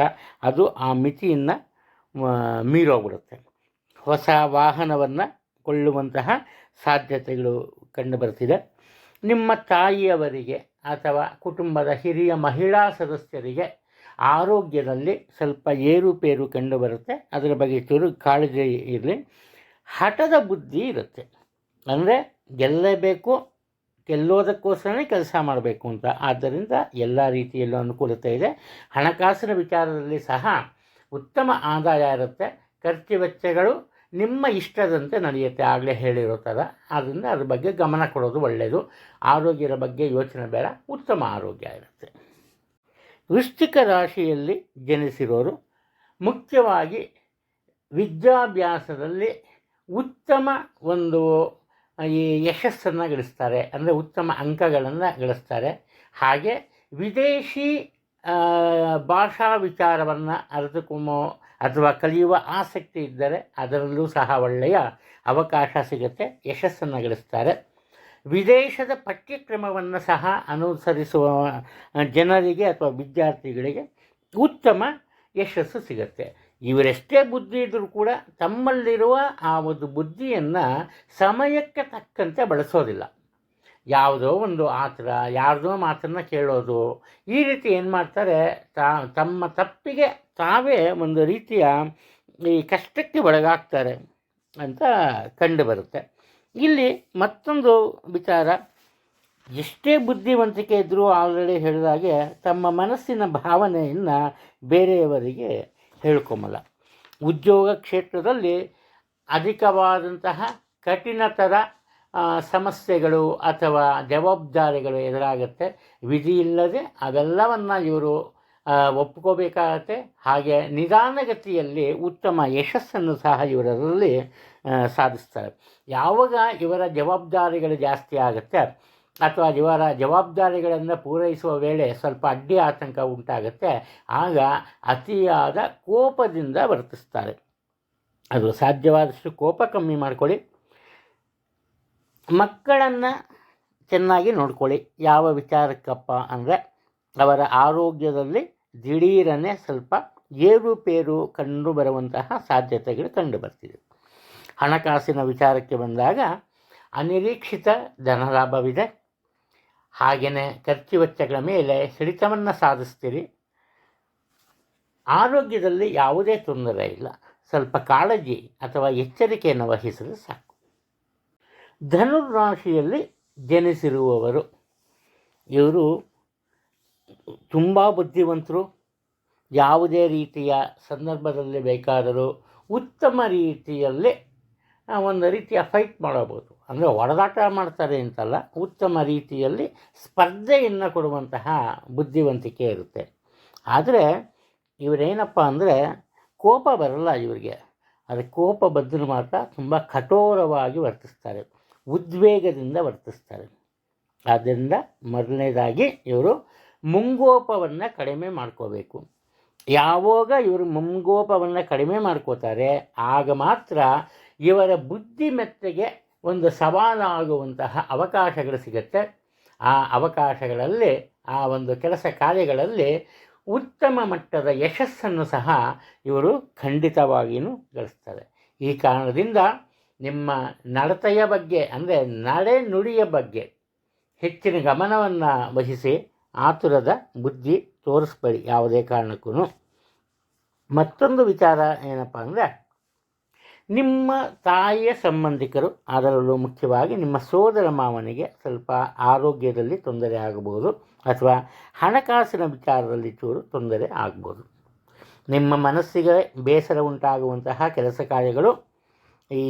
ಅದು ಆ ಮಿತಿಯನ್ನು ಮೀರೋಗ್ಬಿಡುತ್ತೆ. ಹೊಸ ವಾಹನವನ್ನು ಕೊಳ್ಳುವಂತಹ ಸಾಧ್ಯತೆಗಳು ಕಂಡುಬರ್ತಿದೆ. ನಿಮ್ಮ ತಾಯಿಯವರಿಗೆ ಅಥವಾ ಕುಟುಂಬದ ಹಿರಿಯ ಮಹಿಳಾ ಸದಸ್ಯರಿಗೆ ಆರೋಗ್ಯದಲ್ಲಿ ಸ್ವಲ್ಪ ಏರುಪೇರು ಕಂಡುಬರುತ್ತೆ. ಅದರ ಬಗ್ಗೆ ಚೂರು ಕಾಳಜಿ ಇರಲಿ. ಹಠದ ಬುದ್ಧಿ ಇರುತ್ತೆ, ಅಂದರೆ ಗೆಲ್ಲಬೇಕು, ಗೆಲ್ಲೋದಕ್ಕೋಸ್ಕರನೇ ಕೆಲಸ ಮಾಡಬೇಕು ಅಂತ. ಆದ್ದರಿಂದ ಎಲ್ಲ ರೀತಿಯಲ್ಲೂ ಅನುಕೂಲತೆ ಇದೆ. ಹಣಕಾಸಿನ ವಿಚಾರದಲ್ಲಿ ಸಹ ಉತ್ತಮ ಆದಾಯ ಇರುತ್ತೆ. ಖರ್ಚು ವೆಚ್ಚಗಳು ನಿಮ್ಮ ಇಷ್ಟದಂತೆ ನಡೆಯುತ್ತೆ, ಆಗಲೇ ಹೇಳಿರೋ ಥರ. ಆದ್ದರಿಂದ ಅದ್ರ ಬಗ್ಗೆ ಗಮನ ಕೊಡೋದು ಒಳ್ಳೆಯದು. ಆರೋಗ್ಯದ ಬಗ್ಗೆ ಯೋಚನೆ ಬೇಡ, ಉತ್ತಮ ಆರೋಗ್ಯ ಇರುತ್ತೆ. ವೃಶ್ಚಿಕ ರಾಶಿಯಲ್ಲಿ ಜನಿಸಿರೋರು ಮುಖ್ಯವಾಗಿ ವಿದ್ಯಾಭ್ಯಾಸದಲ್ಲಿ ಉತ್ತಮ ಒಂದು ಈ ಯಶಸ್ಸನ್ನು ಗಳಿಸ್ತಾರೆ, ಅಂದರೆ ಉತ್ತಮ ಅಂಕಗಳನ್ನು ಗಳಿಸ್ತಾರೆ. ಹಾಗೆ ವಿದೇಶಿ ಭಾಷಾ ವಿಚಾರವನ್ನು ಅರಿತುಕೊಳ್ಳೋ ಅಥವಾ ಕಲಿಯುವ ಆಸಕ್ತಿ ಇದ್ದರೆ ಅದರಲ್ಲೂ ಸಹ ಒಳ್ಳೆಯ ಅವಕಾಶ ಸಿಗುತ್ತೆ, ಯಶಸ್ಸನ್ನು ಗಳಿಸ್ತಾರೆ. ವಿದೇಶದ ಪಠ್ಯಕ್ರಮವನ್ನು ಸಹ ಅನುಸರಿಸುವ ಜನರಿಗೆ ಅಥವಾ ವಿದ್ಯಾರ್ಥಿಗಳಿಗೆ ಉತ್ತಮ ಯಶಸ್ಸು ಸಿಗುತ್ತೆ. ಇವರೆಷ್ಟೇ ಬುದ್ಧಿ ಇದ್ದರೂ ಕೂಡ ತಮ್ಮಲ್ಲಿರುವ ಆ ಒಂದು ಬುದ್ಧಿಯನ್ನು ಸಮಯಕ್ಕೆ ತಕ್ಕಂತೆ ಬಳಸೋದಿಲ್ಲ. ಯಾವುದೋ ಒಂದು ಆತರ, ಯಾರ್ದೋ ಮಾತನ್ನು ಕೇಳೋದು, ಈ ರೀತಿ ಏನು ಮಾಡ್ತಾರೆ, ತಮ್ಮ ತಪ್ಪಿಗೆ ತಾವೇ ಒಂದು ರೀತಿಯ ಈ ಕಷ್ಟಕ್ಕೆ ಒಳಗಾಗ್ತಾರೆ ಅಂತ ಕಂಡುಬರುತ್ತೆ. ಇಲ್ಲಿ ಮತ್ತೊಂದು ವಿಚಾರ, ಎಷ್ಟೇ ಬುದ್ಧಿವಂತಿಕೆ ಇದ್ದರೂ ಆಲ್ರೆಡಿ ಹೇಳಿದಾಗೆ ತಮ್ಮ ಮನಸ್ಸಿನ ಭಾವನೆಯನ್ನು ಬೇರೆಯವರಿಗೆ ಹೇಳ್ಕೊಂಬಲ್ಲ. ಉದ್ಯೋಗ ಕ್ಷೇತ್ರದಲ್ಲಿ ಅಧಿಕವಾದಂತಹ ಕಠಿಣತರ ಸಮಸ್ಯೆಗಳು ಅಥವಾ ಜವಾಬ್ದಾರಿಗಳು ಎದುರಾಗುತ್ತೆ. ವಿಧಿ ಇಲ್ಲದೆ ಅವೆಲ್ಲವನ್ನು ಇವರು ಒಪ್ಕೋಬೇಕಾಗತ್ತೆ. ಹಾಗೆ ನಿಧಾನಗತಿಯಲ್ಲಿ ಉತ್ತಮ ಯಶಸ್ಸನ್ನು ಸಹ ಇವರಲ್ಲಿ ಸಾಧಿಸ್ತಾರೆ. ಯಾವಾಗ ಇವರ ಜವಾಬ್ದಾರಿಗಳು ಜಾಸ್ತಿ ಆಗುತ್ತೆ ಅಥವಾ ಇವರ ಜವಾಬ್ದಾರಿಗಳನ್ನು ಪೂರೈಸುವ ವೇಳೆ ಸ್ವಲ್ಪ ಅಡ್ಡಿ ಆತಂಕ ಉಂಟಾಗುತ್ತೆ, ಆಗ ಅತಿಯಾದ ಕೋಪದಿಂದ ವರ್ತಿಸ್ತಾರೆ. ಅದು ಸಾಧ್ಯವಾದಷ್ಟು ಕೋಪ ಕಮ್ಮಿ ಮಾಡ್ಕೊಳ್ಳಿ. ಮಕ್ಕಳನ್ನು ಚೆನ್ನಾಗಿ ನೋಡ್ಕೊಳ್ಳಿ. ಯಾವ ವಿಚಾರಕ್ಕಪ್ಪ ಅಂದರೆ ಅವರ ಆರೋಗ್ಯದಲ್ಲಿ ದಿಢೀರನೆ ಸ್ವಲ್ಪ ಏರುಪೇರು ಕಂಡು ಬರುವಂತಹ ಸಾಧ್ಯತೆಗಳು ಕಂಡುಬರ್ತಿದೆ. ಹಣಕಾಸಿನ ವಿಚಾರಕ್ಕೆ ಬಂದಾಗ ಅನಿರೀಕ್ಷಿತ ಧನಲಾಭವಿದೆ. ಹಾಗೆಯೇ ಖರ್ಚು ವೆಚ್ಚಗಳ ಮೇಲೆ ಹಿಡಿತವನ್ನು ಸಾಧಿಸ್ತೀರಿ. ಆರೋಗ್ಯದಲ್ಲಿ ಯಾವುದೇ ತೊಂದರೆ ಇಲ್ಲ, ಸ್ವಲ್ಪ ಕಾಳಜಿ ಅಥವಾ ಎಚ್ಚರಿಕೆಯನ್ನು ವಹಿಸಿದರೆ ಸಾಕು. ಧನುರಾಶಿಯಲ್ಲಿ ಜನಿಸಿರುವವರು ಇವರು ತುಂಬ ಬುದ್ಧಿವಂತರು. ಯಾವುದೇ ರೀತಿಯ ಸಂದರ್ಭದಲ್ಲಿ ಬೇಕಾದರೂ ಉತ್ತಮ ರೀತಿಯಲ್ಲಿ ಒಂದು ರೀತಿಯ ಫೈಟ್ ಮಾಡಬಹುದು. ಅಂದರೆ ಹೊಡೆದಾಟ ಮಾಡ್ತಾರೆ ಅಂತಲ್ಲ, ಉತ್ತಮ ರೀತಿಯಲ್ಲಿ ಸ್ಪರ್ಧೆಯನ್ನು ಕೊಡುವಂತಹ ಬುದ್ಧಿವಂತಿಕೆ ಇರುತ್ತೆ. ಆದರೆ ಇವರೇನಪ್ಪ ಅಂದರೆ ಕೋಪ ಬರಲ್ಲ ಇವರಿಗೆ. ಆದರೆ ಕೋಪ ಬಂದರೂ ಮಾತ್ರ ತುಂಬ ಕಠೋರವಾಗಿ ವರ್ತಿಸ್ತಾರೆ, ಉದ್ವೇಗದಿಂದ ವರ್ತಿಸ್ತಾರೆ. ಆದ್ದರಿಂದ ಮೊದಲನೇದಾಗಿ ಇವರು ಮುಂಗೋಪವನ್ನು ಕಡಿಮೆ ಮಾಡ್ಕೋಬೇಕು. ಯಾವಾಗ ಇವರು ಮುಂಗೋಪವನ್ನು ಕಡಿಮೆ ಮಾಡ್ಕೋತಾರೆ ಆಗ ಮಾತ್ರ ಇವರ ಬುದ್ಧಿಮೆತ್ತೆಗೆ ಒಂದು ಸವಾಲಾಗುವಂತಹ ಅವಕಾಶಗಳು ಸಿಗುತ್ತೆ. ಆ ಅವಕಾಶಗಳಲ್ಲಿ, ಆ ಒಂದು ಕೆಲಸ ಕಾರ್ಯಗಳಲ್ಲಿ ಉತ್ತಮ ಮಟ್ಟದ ಯಶಸ್ಸನ್ನು ಸಹ ಇವರು ಖಂಡಿತವಾಗಿಯೂ ಗಳಿಸ್ತಾರೆ. ಈ ಕಾರಣದಿಂದ ನಿಮ್ಮ ನಡತೆಯ ಬಗ್ಗೆ, ಅಂದರೆ ನಡೆ ನುಡಿಯ ಬಗ್ಗೆ ಹೆಚ್ಚಿನ ಗಮನವನ್ನು ವಹಿಸಿ ಆತುರದ ಬುದ್ಧಿ ತೋರಿಸ್ಬೇಡಿ ಯಾವುದೇ ಕಾರಣಕ್ಕೂ. ಮತ್ತೊಂದು ವಿಚಾರ ಏನಪ್ಪ ಅಂದರೆ, ನಿಮ್ಮ ತಾಯಿಯ ಸಂಬಂಧಿಕರು, ಅದರಲ್ಲೂ ಮುಖ್ಯವಾಗಿ ನಿಮ್ಮ ಸೋದರ ಮಾವನಿಗೆ ಸ್ವಲ್ಪ ಆರೋಗ್ಯದಲ್ಲಿ ತೊಂದರೆ ಆಗಬಹುದು, ಅಥವಾ ಹಣಕಾಸಿನ ವಿಚಾರದಲ್ಲಿ ಚೂರು ತೊಂದರೆ ಆಗ್ಬೋದು. ನಿಮ್ಮ ಮನಸ್ಸಿಗೆ ಬೇಸರ ಉಂಟಾಗುವಂತಹ ಕೆಲಸ ಕಾರ್ಯಗಳು ಈ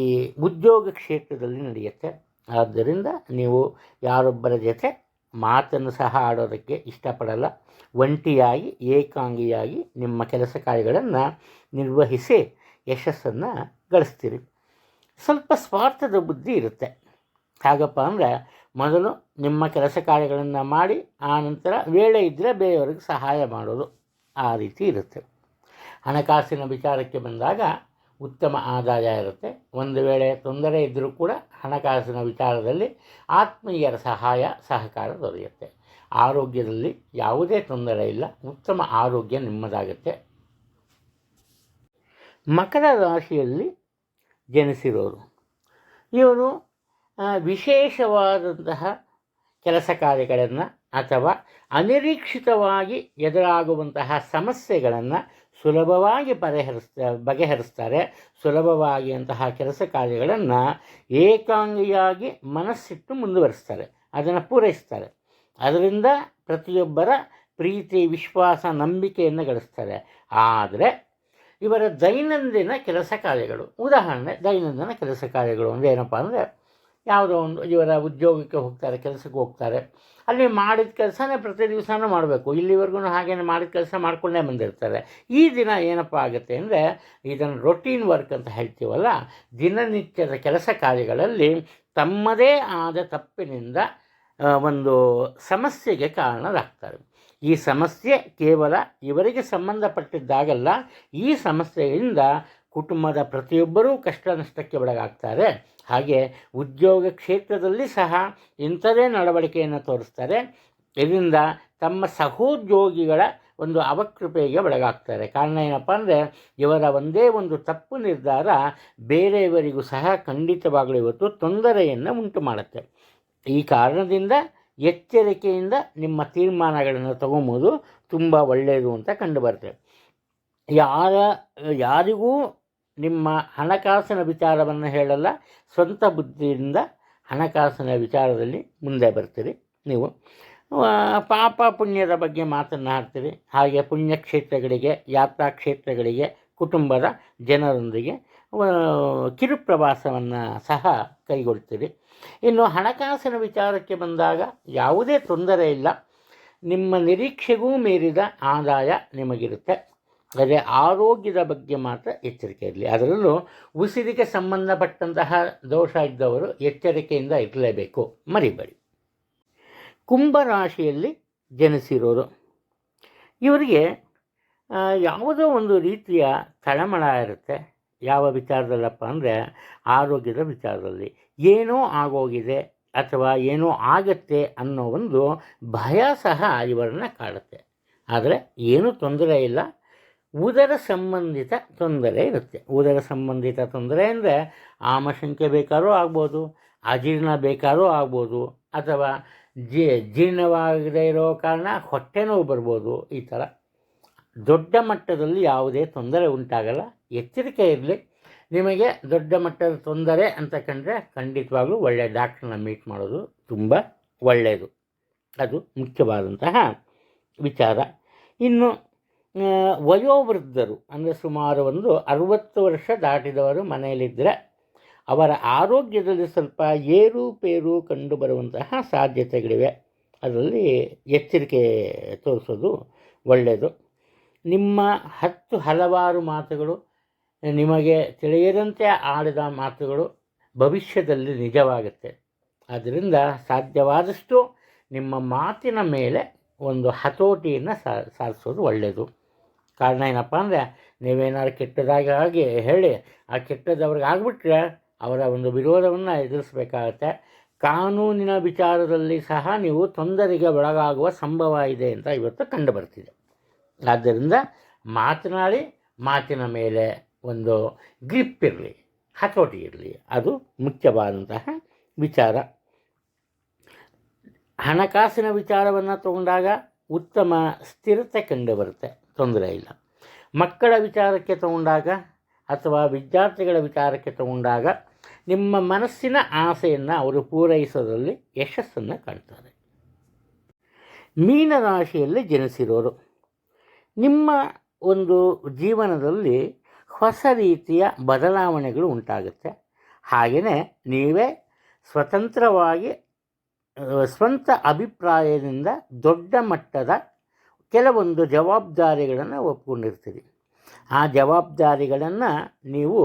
ಉದ್ಯೋಗ ಕ್ಷೇತ್ರದಲ್ಲಿ ನಡೆಯುತ್ತೆ. ಆದ್ದರಿಂದ ನೀವು ಯಾರೊಬ್ಬರ ಜೊತೆ ಮಾತನ್ನು ಸಹ ಆಡೋದಕ್ಕೆ ಇಷ್ಟಪಡಲ್ಲ. ಒಂಟಿಯಾಗಿ ಏಕಾಂಗಿಯಾಗಿ ನಿಮ್ಮ ಕೆಲಸ ಕಾರ್ಯಗಳನ್ನು ನಿರ್ವಹಿಸಿ ಯಶಸ್ಸನ್ನು ಗಳಿಸ್ತೀರಿ. ಸ್ವಲ್ಪ ಸ್ವಾರ್ಥದ ಬುದ್ಧಿ ಇರುತ್ತೆ. ಹಾಗಪ್ಪ ಅಂದರೆ ಮೊದಲು ನಿಮ್ಮ ಕೆಲಸ ಕಾರ್ಯಗಳನ್ನು ಮಾಡಿ ಆನಂತರ ವೇಳೆ ಇದ್ದರೆ ಬೇರೆಯವ್ರಿಗೆ ಸಹಾಯ ಮಾಡೋದು, ಆ ರೀತಿ ಇರುತ್ತೆ. ಹಣಕಾಸಿನ ವಿಚಾರಕ್ಕೆ ಬಂದಾಗ ಉತ್ತಮ ಆದಾಯ ಇರುತ್ತೆ. ಒಂದು ವೇಳೆ ತೊಂದರೆ ಇದ್ದರೂ ಕೂಡ ಹಣಕಾಸಿನ ವಿಚಾರದಲ್ಲಿ ಆತ್ಮೀಯರ ಸಹಾಯ ಸಹಕಾರ ದೊರೆಯುತ್ತೆ. ಆರೋಗ್ಯದಲ್ಲಿ ಯಾವುದೇ ತೊಂದರೆ ಇಲ್ಲ, ಉತ್ತಮ ಆರೋಗ್ಯ ನಿಮ್ಮದಾಗುತ್ತೆ. ಮಕರ ರಾಶಿಯಲ್ಲಿ ಜನಿಸಿರೋರು ಇವರು ವಿಶೇಷವಾದಂತಹ ಕೆಲಸ ಕಾರ್ಯಗಳನ್ನು ಅಥವಾ ಅನಿರೀಕ್ಷಿತವಾಗಿ ಎದುರಾಗುವಂತಹ ಸಮಸ್ಯೆಗಳನ್ನು ಸುಲಭವಾಗಿ ಬಗೆಹರಿಸ್ತಾರೆ. ಸುಲಭವಾಗಿ ಅಂತಹ ಕೆಲಸ ಕಾರ್ಯಗಳನ್ನು ಏಕಾಂಗಿಯಾಗಿ ಮನಸ್ಸಿಟ್ಟು ಮುಂದುವರಿಸ್ತಾರೆ, ಅದನ್ನು ಪೂರೈಸ್ತಾರೆ. ಅದರಿಂದ ಪ್ರತಿಯೊಬ್ಬರ ಪ್ರೀತಿ, ವಿಶ್ವಾಸ, ನಂಬಿಕೆಯನ್ನು ಗಳಿಸ್ತಾರೆ. ಆದರೆ ಇವರ ದೈನಂದಿನ ಕೆಲಸ ಕಾರ್ಯಗಳು, ಉದಾಹರಣೆ ದೈನಂದಿನ ಕೆಲಸ ಕಾರ್ಯಗಳು ಅಂದರೆ ಏನಪ್ಪ ಅಂದರೆ, ಯಾವುದೋ ಒಂದು ಇವರ ಉದ್ಯೋಗಕ್ಕೆ ಹೋಗ್ತಾರೆ, ಕೆಲಸಕ್ಕೆ ಹೋಗ್ತಾರೆ, ಅಲ್ಲಿ ಮಾಡಿದ ಕೆಲಸನೇ ಪ್ರತಿ ದಿವಸನೂ ಮಾಡಬೇಕು. ಇಲ್ಲಿವರೆಗೂ ಹಾಗೇನೆ ಮಾಡಿದ ಕೆಲಸ ಮಾಡಿಕೊಂಡೇ ಬಂದಿರ್ತಾರೆ. ಈ ದಿನ ಏನಪ್ಪ ಆಗುತ್ತೆ ಅಂದರೆ, ಇದನ್ನು ರೊಟೀನ್ ವರ್ಕ್ ಅಂತ ಹೇಳ್ತೀವಲ್ಲ, ದಿನನಿತ್ಯದ ಕೆಲಸ ಕಾರ್ಯಗಳಲ್ಲಿ ತಮ್ಮದೇ ಆದ ತಪ್ಪಿನಿಂದ ಒಂದು ಸಮಸ್ಯೆಗೆ ಕಾರಣರಾಗ್ತಾರೆ. ಈ ಸಮಸ್ಯೆ ಕೇವಲ ಇವರಿಗೆ ಸಂಬಂಧಪಟ್ಟಿದ್ದಾಗಲ್ಲ, ಈ ಸಮಸ್ಯೆಯಿಂದ ಕುಟುಂಬದ ಪ್ರತಿಯೊಬ್ಬರೂ ಕಷ್ಟ ನಷ್ಟಕ್ಕೆ ಒಳಗಾಗ್ತಾರೆ. ಹಾಗೆ ಉದ್ಯೋಗ ಕ್ಷೇತ್ರದಲ್ಲಿ ಸಹ ಇಂಥದೇ ನಡವಳಿಕೆಯನ್ನು ತೋರಿಸ್ತಾರೆ. ಇದರಿಂದ ತಮ್ಮ ಸಹೋದ್ಯೋಗಿಗಳ ಒಂದು ಅವಕೃಪೆಗೆ ಒಳಗಾಗ್ತಾರೆ. ಕಾರಣ ಏನಪ್ಪ ಅಂದರೆ, ಇವರ ಒಂದೇ ಒಂದು ತಪ್ಪು ನಿರ್ಧಾರ ಬೇರೆಯವರಿಗೂ ಸಹ ಖಂಡಿತವಾಗಲೂ ಇವತ್ತು ತೊಂದರೆಯನ್ನು ಉಂಟು ಮಾಡುತ್ತೆ. ಈ ಕಾರಣದಿಂದ ಎಚ್ಚರಿಕೆಯಿಂದ ನಿಮ್ಮ ತೀರ್ಮಾನಗಳನ್ನು ತಗೊಂಬೋದು ತುಂಬ ಒಳ್ಳೆಯದು ಅಂತ ಕಂಡುಬರ್ತದೆ. ಯಾರಿಗೂ ನಿಮ್ಮ ಹಣಕಾಸಿನ ವಿಚಾರವನ್ನು ಹೇಳಲ್ಲ, ಸ್ವಂತ ಬುದ್ಧಿಯಿಂದ ಹಣಕಾಸಿನ ವಿಚಾರದಲ್ಲಿ ಮುಂದೆ ಬರ್ತೀರಿ. ನೀವು ಪಾಪ ಪುಣ್ಯದ ಬಗ್ಗೆ ಮಾತನಾಡ್ತೀರಿ. ಹಾಗೆ ಪುಣ್ಯಕ್ಷೇತ್ರಗಳಿಗೆ, ಯಾತ್ರಾ ಕ್ಷೇತ್ರಗಳಿಗೆ, ಕುಟುಂಬದ ಜನರೊಂದಿಗೆ ಕಿರುಪ್ರವಾಸವನ್ನು ಸಹ ಕೈಗೊಳ್ತೀರಿ. ಇನ್ನು ಹಣಕಾಸಿನ ವಿಚಾರಕ್ಕೆ ಬಂದಾಗ ಯಾವುದೇ ತೊಂದರೆ ಇಲ್ಲ, ನಿಮ್ಮ ನಿರೀಕ್ಷೆಗೂ ಮೀರಿದ ಆದಾಯ ನಿಮಗಿರುತ್ತೆ. ಆದರೆ ಆರೋಗ್ಯದ ಬಗ್ಗೆ ಮಾತ್ರ ಎಚ್ಚರಿಕೆ ಇರಲಿ. ಅದರಲ್ಲೂ ಉಸಿರಿಗೆ ಸಂಬಂಧಪಟ್ಟಂತಹ ದೋಷ ಇದ್ದವರು ಎಚ್ಚರಿಕೆಯಿಂದ ಇರಲೇಬೇಕು, ಮರಿಬೇಡಿ. ಕುಂಭರಾಶಿಯಲ್ಲಿ ಜನಿಸಿರೋರು ಇವರಿಗೆ ಯಾವುದೋ ಒಂದು ರೀತಿಯ ತಳಮಳ ಇರುತ್ತೆ. ಯಾವ ವಿಚಾರದಲ್ಲಪ್ಪ ಅಂದರೆ, ಆರೋಗ್ಯದ ವಿಚಾರದಲ್ಲಿ ಏನೋ ಆಗೋಗಿದೆ ಅಥವಾ ಏನೋ ಆಗತ್ತೆ ಅನ್ನೋ ಒಂದು ಭಯ ಸಹ ಇವರನ್ನು ಕಾಡುತ್ತೆ. ಆದರೆ ಏನೂ ತೊಂದರೆ ಇಲ್ಲ, ಉದರ ಸಂಬಂಧಿತ ತೊಂದರೆ ಇರುತ್ತೆ. ಉದರ ಸಂಬಂಧಿತ ತೊಂದರೆ ಅಂದರೆ ಆಮಶಂಕೆ ಬೇಕಾದ್ರೂ ಆಗ್ಬೋದು, ಅಜೀರ್ಣ ಬೇಕಾದ್ರೂ ಆಗ್ಬೋದು, ಅಥವಾ ಜೀರ್ಣವಾಗದೇ ಇರೋ ಕಾರಣ ಹೊಟ್ಟೆ ನೋವು ಬರ್ಬೋದು. ಈ ಥರ ದೊಡ್ಡ ಮಟ್ಟದಲ್ಲಿ ಯಾವುದೇ ತೊಂದರೆ ಉಂಟಾಗಲ್ಲ, ಎಚ್ಚರಿಕೆ ಇರಲಿ. ನಿಮಗೆ ದೊಡ್ಡ ಮಟ್ಟದ ತೊಂದರೆ ಅಂತ ಕಂಡ್ರೆ ಖಂಡಿತವಾಗ್ಲೂ ಒಳ್ಳೆಯ ಡಾಕ್ಟ್ರನ್ನ ಮೀಟ್ ಮಾಡೋದು ತುಂಬ ಒಳ್ಳೆಯದು. ಅದು ಮುಖ್ಯವಾದಂತಹ ವಿಚಾರ. ಇನ್ನು ವಯೋವೃದ್ಧರು ಅಂದರೆ ಸುಮಾರು ಒಂದು 60 ವರ್ಷ ದಾಟಿದವರು ಮನೆಯಲ್ಲಿದ್ದರೆ ಅವರ ಆರೋಗ್ಯದಲ್ಲಿ ಸ್ವಲ್ಪ ಏರುಪೇರು ಕಂಡುಬರುವಂತಹ ಸಾಧ್ಯತೆಗಳಿವೆ. ಅದರಲ್ಲಿ ಎಚ್ಚರಿಕೆ ತೋರಿಸೋದು ಒಳ್ಳೆಯದು. ನಿಮ್ಮ ಹಲವಾರು ಮಾತುಗಳು, ನಿಮಗೆ ತಿಳಿಯದಂತೆ ಆಡಿದ ಮಾತುಗಳು ಭವಿಷ್ಯದಲ್ಲಿ ನಿಜವಾಗುತ್ತೆ. ಆದ್ದರಿಂದ ಸಾಧ್ಯವಾದಷ್ಟು ನಿಮ್ಮ ಮಾತಿನ ಮೇಲೆ ಒಂದು ಹತೋಟಿಯನ್ನು ಸಾಧಿಸೋದು ಒಳ್ಳೆಯದು. ಕಾರಣ ಏನಪ್ಪ ಅಂದರೆ, ನೀವೇನಾದ್ರು ಕೆಟ್ಟದಾಗಿ ಹೇಳಿ ಆ ಕೆಟ್ಟದವ್ರಿಗೆ ಆಗಿಬಿಟ್ರೆ ಅವರ ಒಂದು ವಿರೋಧವನ್ನು ಎದುರಿಸಬೇಕಾಗತ್ತೆ. ಕಾನೂನಿನ ವಿಚಾರದಲ್ಲಿ ಸಹ ನೀವು ತೊಂದರೆಗೆ ಒಳಗಾಗುವ ಸಂಭವ ಇದೆ ಅಂತ ಇವತ್ತು ಕಂಡು ಬರ್ತಿದೆ. ಆದ್ದರಿಂದ ಮಾತನಾಡಿ, ಮಾತಿನ ಮೇಲೆ ಒಂದು ಗ್ರಿಪ್ ಇರಲಿ, ಹತೋಟಿ ಇರಲಿ, ಅದು ಮುಖ್ಯವಾದಂತಹ ವಿಚಾರ. ಹಣಕಾಸಿನ ವಿಚಾರವನ್ನು ತಗೊಂಡಾಗ ಉತ್ತಮ ಸ್ಥಿರತೆ ಕಂಡು ಬರುತ್ತೆ, ತೊಂದರೆ ಇಲ್ಲ. ಮಕ್ಕಳ ವಿಚಾರಕ್ಕೆ ತಗೊಂಡಾಗ ಅಥವಾ ವಿದ್ಯಾರ್ಥಿಗಳ ವಿಚಾರಕ್ಕೆ ತಗೊಂಡಾಗ ನಿಮ್ಮ ಮನಸ್ಸಿನ ಆಸೆಯನ್ನು ಅವರು ಪೂರೈಸೋದ್ರಲ್ಲಿ ಯಶಸ್ಸನ್ನು ಕಾಣ್ತಾರೆ. ಮೀನರಾಶಿಯಲ್ಲಿ ಜನಿಸಿರೋರು, ನಿಮ್ಮ ಒಂದು ಜೀವನದಲ್ಲಿ ಹೊಸ ರೀತಿಯ ಬದಲಾವಣೆಗಳು ಉಂಟಾಗುತ್ತೆ. ಹಾಗೆಯೇ ನೀವೇ ಸ್ವತಂತ್ರವಾಗಿ ಸ್ವಂತ ಅಭಿಪ್ರಾಯದಿಂದ ದೊಡ್ಡ ಮಟ್ಟದ ಕೆಲವೊಂದು ಜವಾಬ್ದಾರಿಗಳನ್ನು ಒಪ್ಕೊಂಡಿರ್ತೀರಿ. ಆ ಜವಾಬ್ದಾರಿಗಳನ್ನು ನೀವು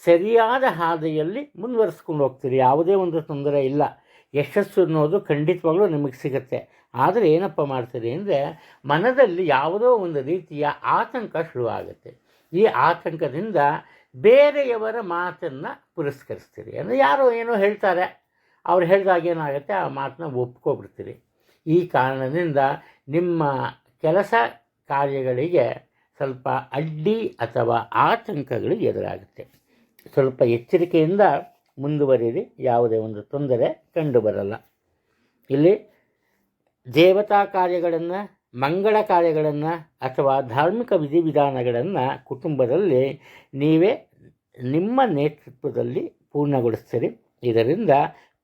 ಸರಿಯಾದ ಹಾದಿಯಲ್ಲಿ ಮುಂದುವರಿಸ್ಕೊಂಡು ಹೋಗ್ತೀರಿ. ಯಾವುದೇ ಒಂದು ತೊಂದರೆ ಇಲ್ಲ, ಯಶಸ್ಸು ಅನ್ನೋದು ಖಂಡಿತವಾಗ್ಲೂ ನಿಮಗೆ ಸಿಗುತ್ತೆ. ಆದರೆ ಏನಪ್ಪ ಮಾಡ್ತೀರಿ ಅಂದರೆ, ಮನದಲ್ಲಿ ಯಾವುದೋ ಒಂದು ರೀತಿಯ ಆತಂಕ ಶುರುವಾಗುತ್ತೆ. ಈ ಆತಂಕದಿಂದ ಬೇರೆಯವರ ಮಾತನ್ನು ಪುರಸ್ಕರಿಸ್ತೀರಿ. ಅಂದರೆ ಯಾರೋ ಏನೋ ಹೇಳ್ತಾರೆ, ಅವ್ರು ಹೇಳಿದಾಗ ಏನಾಗುತ್ತೆ, ಆ ಮಾತನ್ನ ಒಪ್ಕೊಬಿಡ್ತೀರಿ. ಈ ಕಾರಣದಿಂದ ನಿಮ್ಮ ಕೆಲಸ ಕಾರ್ಯಗಳಿಗೆ ಸ್ವಲ್ಪ ಅಡ್ಡಿ ಅಥವಾ ಆತಂಕಗಳು ಎದುರಾಗುತ್ತೆ. ಸ್ವಲ್ಪ ಎಚ್ಚರಿಕೆಯಿಂದ ಮುಂದುವರಿಯಿರಿ, ಯಾವುದೇ ಒಂದು ತೊಂದರೆ ಕಂಡು ಬರಲ್ಲ. ಇಲ್ಲಿ ದೇವತಾ ಕಾರ್ಯಗಳನ್ನು, ಮಂಗಳ ಕಾರ್ಯಗಳನ್ನು ಅಥವಾ ಧಾರ್ಮಿಕ ವಿಧಿವಿಧಾನಗಳನ್ನು ಕುಟುಂಬದಲ್ಲಿ ನೀವೇ ನಿಮ್ಮ ನೇತೃತ್ವದಲ್ಲಿ ಪೂರ್ಣಗೊಳಿಸ್ತೀರಿ. ಇದರಿಂದ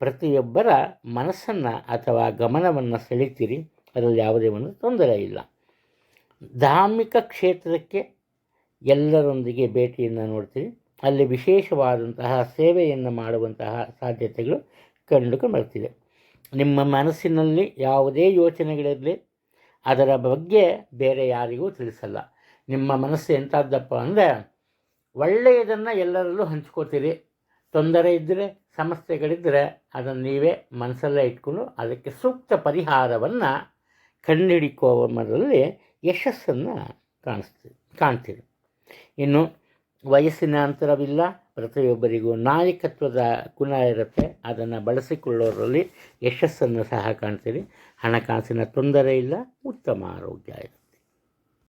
ಪ್ರತಿಯೊಬ್ಬರ ಮನಸ್ಸನ್ನು ಅಥವಾ ಗಮನವನ್ನು ಸೆಳೀತೀರಿ. ಅದರಲ್ಲಿ ಯಾವುದೇ ಒಂದು ತೊಂದರೆ ಇಲ್ಲ. ಧಾರ್ಮಿಕ ಕ್ಷೇತ್ರಕ್ಕೆ ಎಲ್ಲರೊಂದಿಗೆ ಭೇಟಿಯನ್ನು ನೋಡ್ತೀರಿ. ಅಲ್ಲಿ ವಿಶೇಷವಾದಂತಹ ಸೇವೆಯನ್ನು ಮಾಡುವಂತಹ ಸಾಧ್ಯತೆಗಳು ಕಂಡು ಬರ್ತಿದೆ. ನಿಮ್ಮ ಮನಸ್ಸಿನಲ್ಲಿ ಯಾವುದೇ ಯೋಚನೆಗಳಿರಲಿ, ಅದರ ಬಗ್ಗೆ ಬೇರೆ ಯಾರಿಗೂ ತಿಳಿಸಲ್ಲ. ನಿಮ್ಮ ಮನಸ್ಸು ಎಂಥದ್ದಪ್ಪ ಅಂದರೆ, ಒಳ್ಳೆಯದನ್ನು ಎಲ್ಲರಲ್ಲೂ ಹಂಚ್ಕೋತೀರಿ. ತೊಂದರೆ ಇದ್ದರೆ, ಸಮಸ್ಯೆಗಳಿದ್ದರೆ ಅದನ್ನು ನೀವೇ ಮನಸ್ಸಲ್ಲೇ ಇಟ್ಕೊಂಡು ಅದಕ್ಕೆ ಸೂಕ್ತ ಪರಿಹಾರವನ್ನು ಕಂಡುಹಿಡಿಕೋವರಲ್ಲಿ ಯಶಸ್ಸನ್ನು ಕಾಣ್ತೀರಿ. ಇನ್ನು ವಯಸ್ಸಿನ ಅಂತರವಿಲ್ಲ, ಪ್ರತಿಯೊಬ್ಬರಿಗೂ ನಾಯಕತ್ವದ ಗುಣ ಇರುತ್ತೆ. ಅದನ್ನು ಬಳಸಿಕೊಳ್ಳೋದರಲ್ಲಿ ಯಶಸ್ಸನ್ನು ಸಹ ಕಾಣ್ತೀರಿ. ಹಣಕಾಸಿನ ತೊಂದರೆ ಇಲ್ಲ, ಉತ್ತಮ ಆರೋಗ್ಯ ಇದೆ.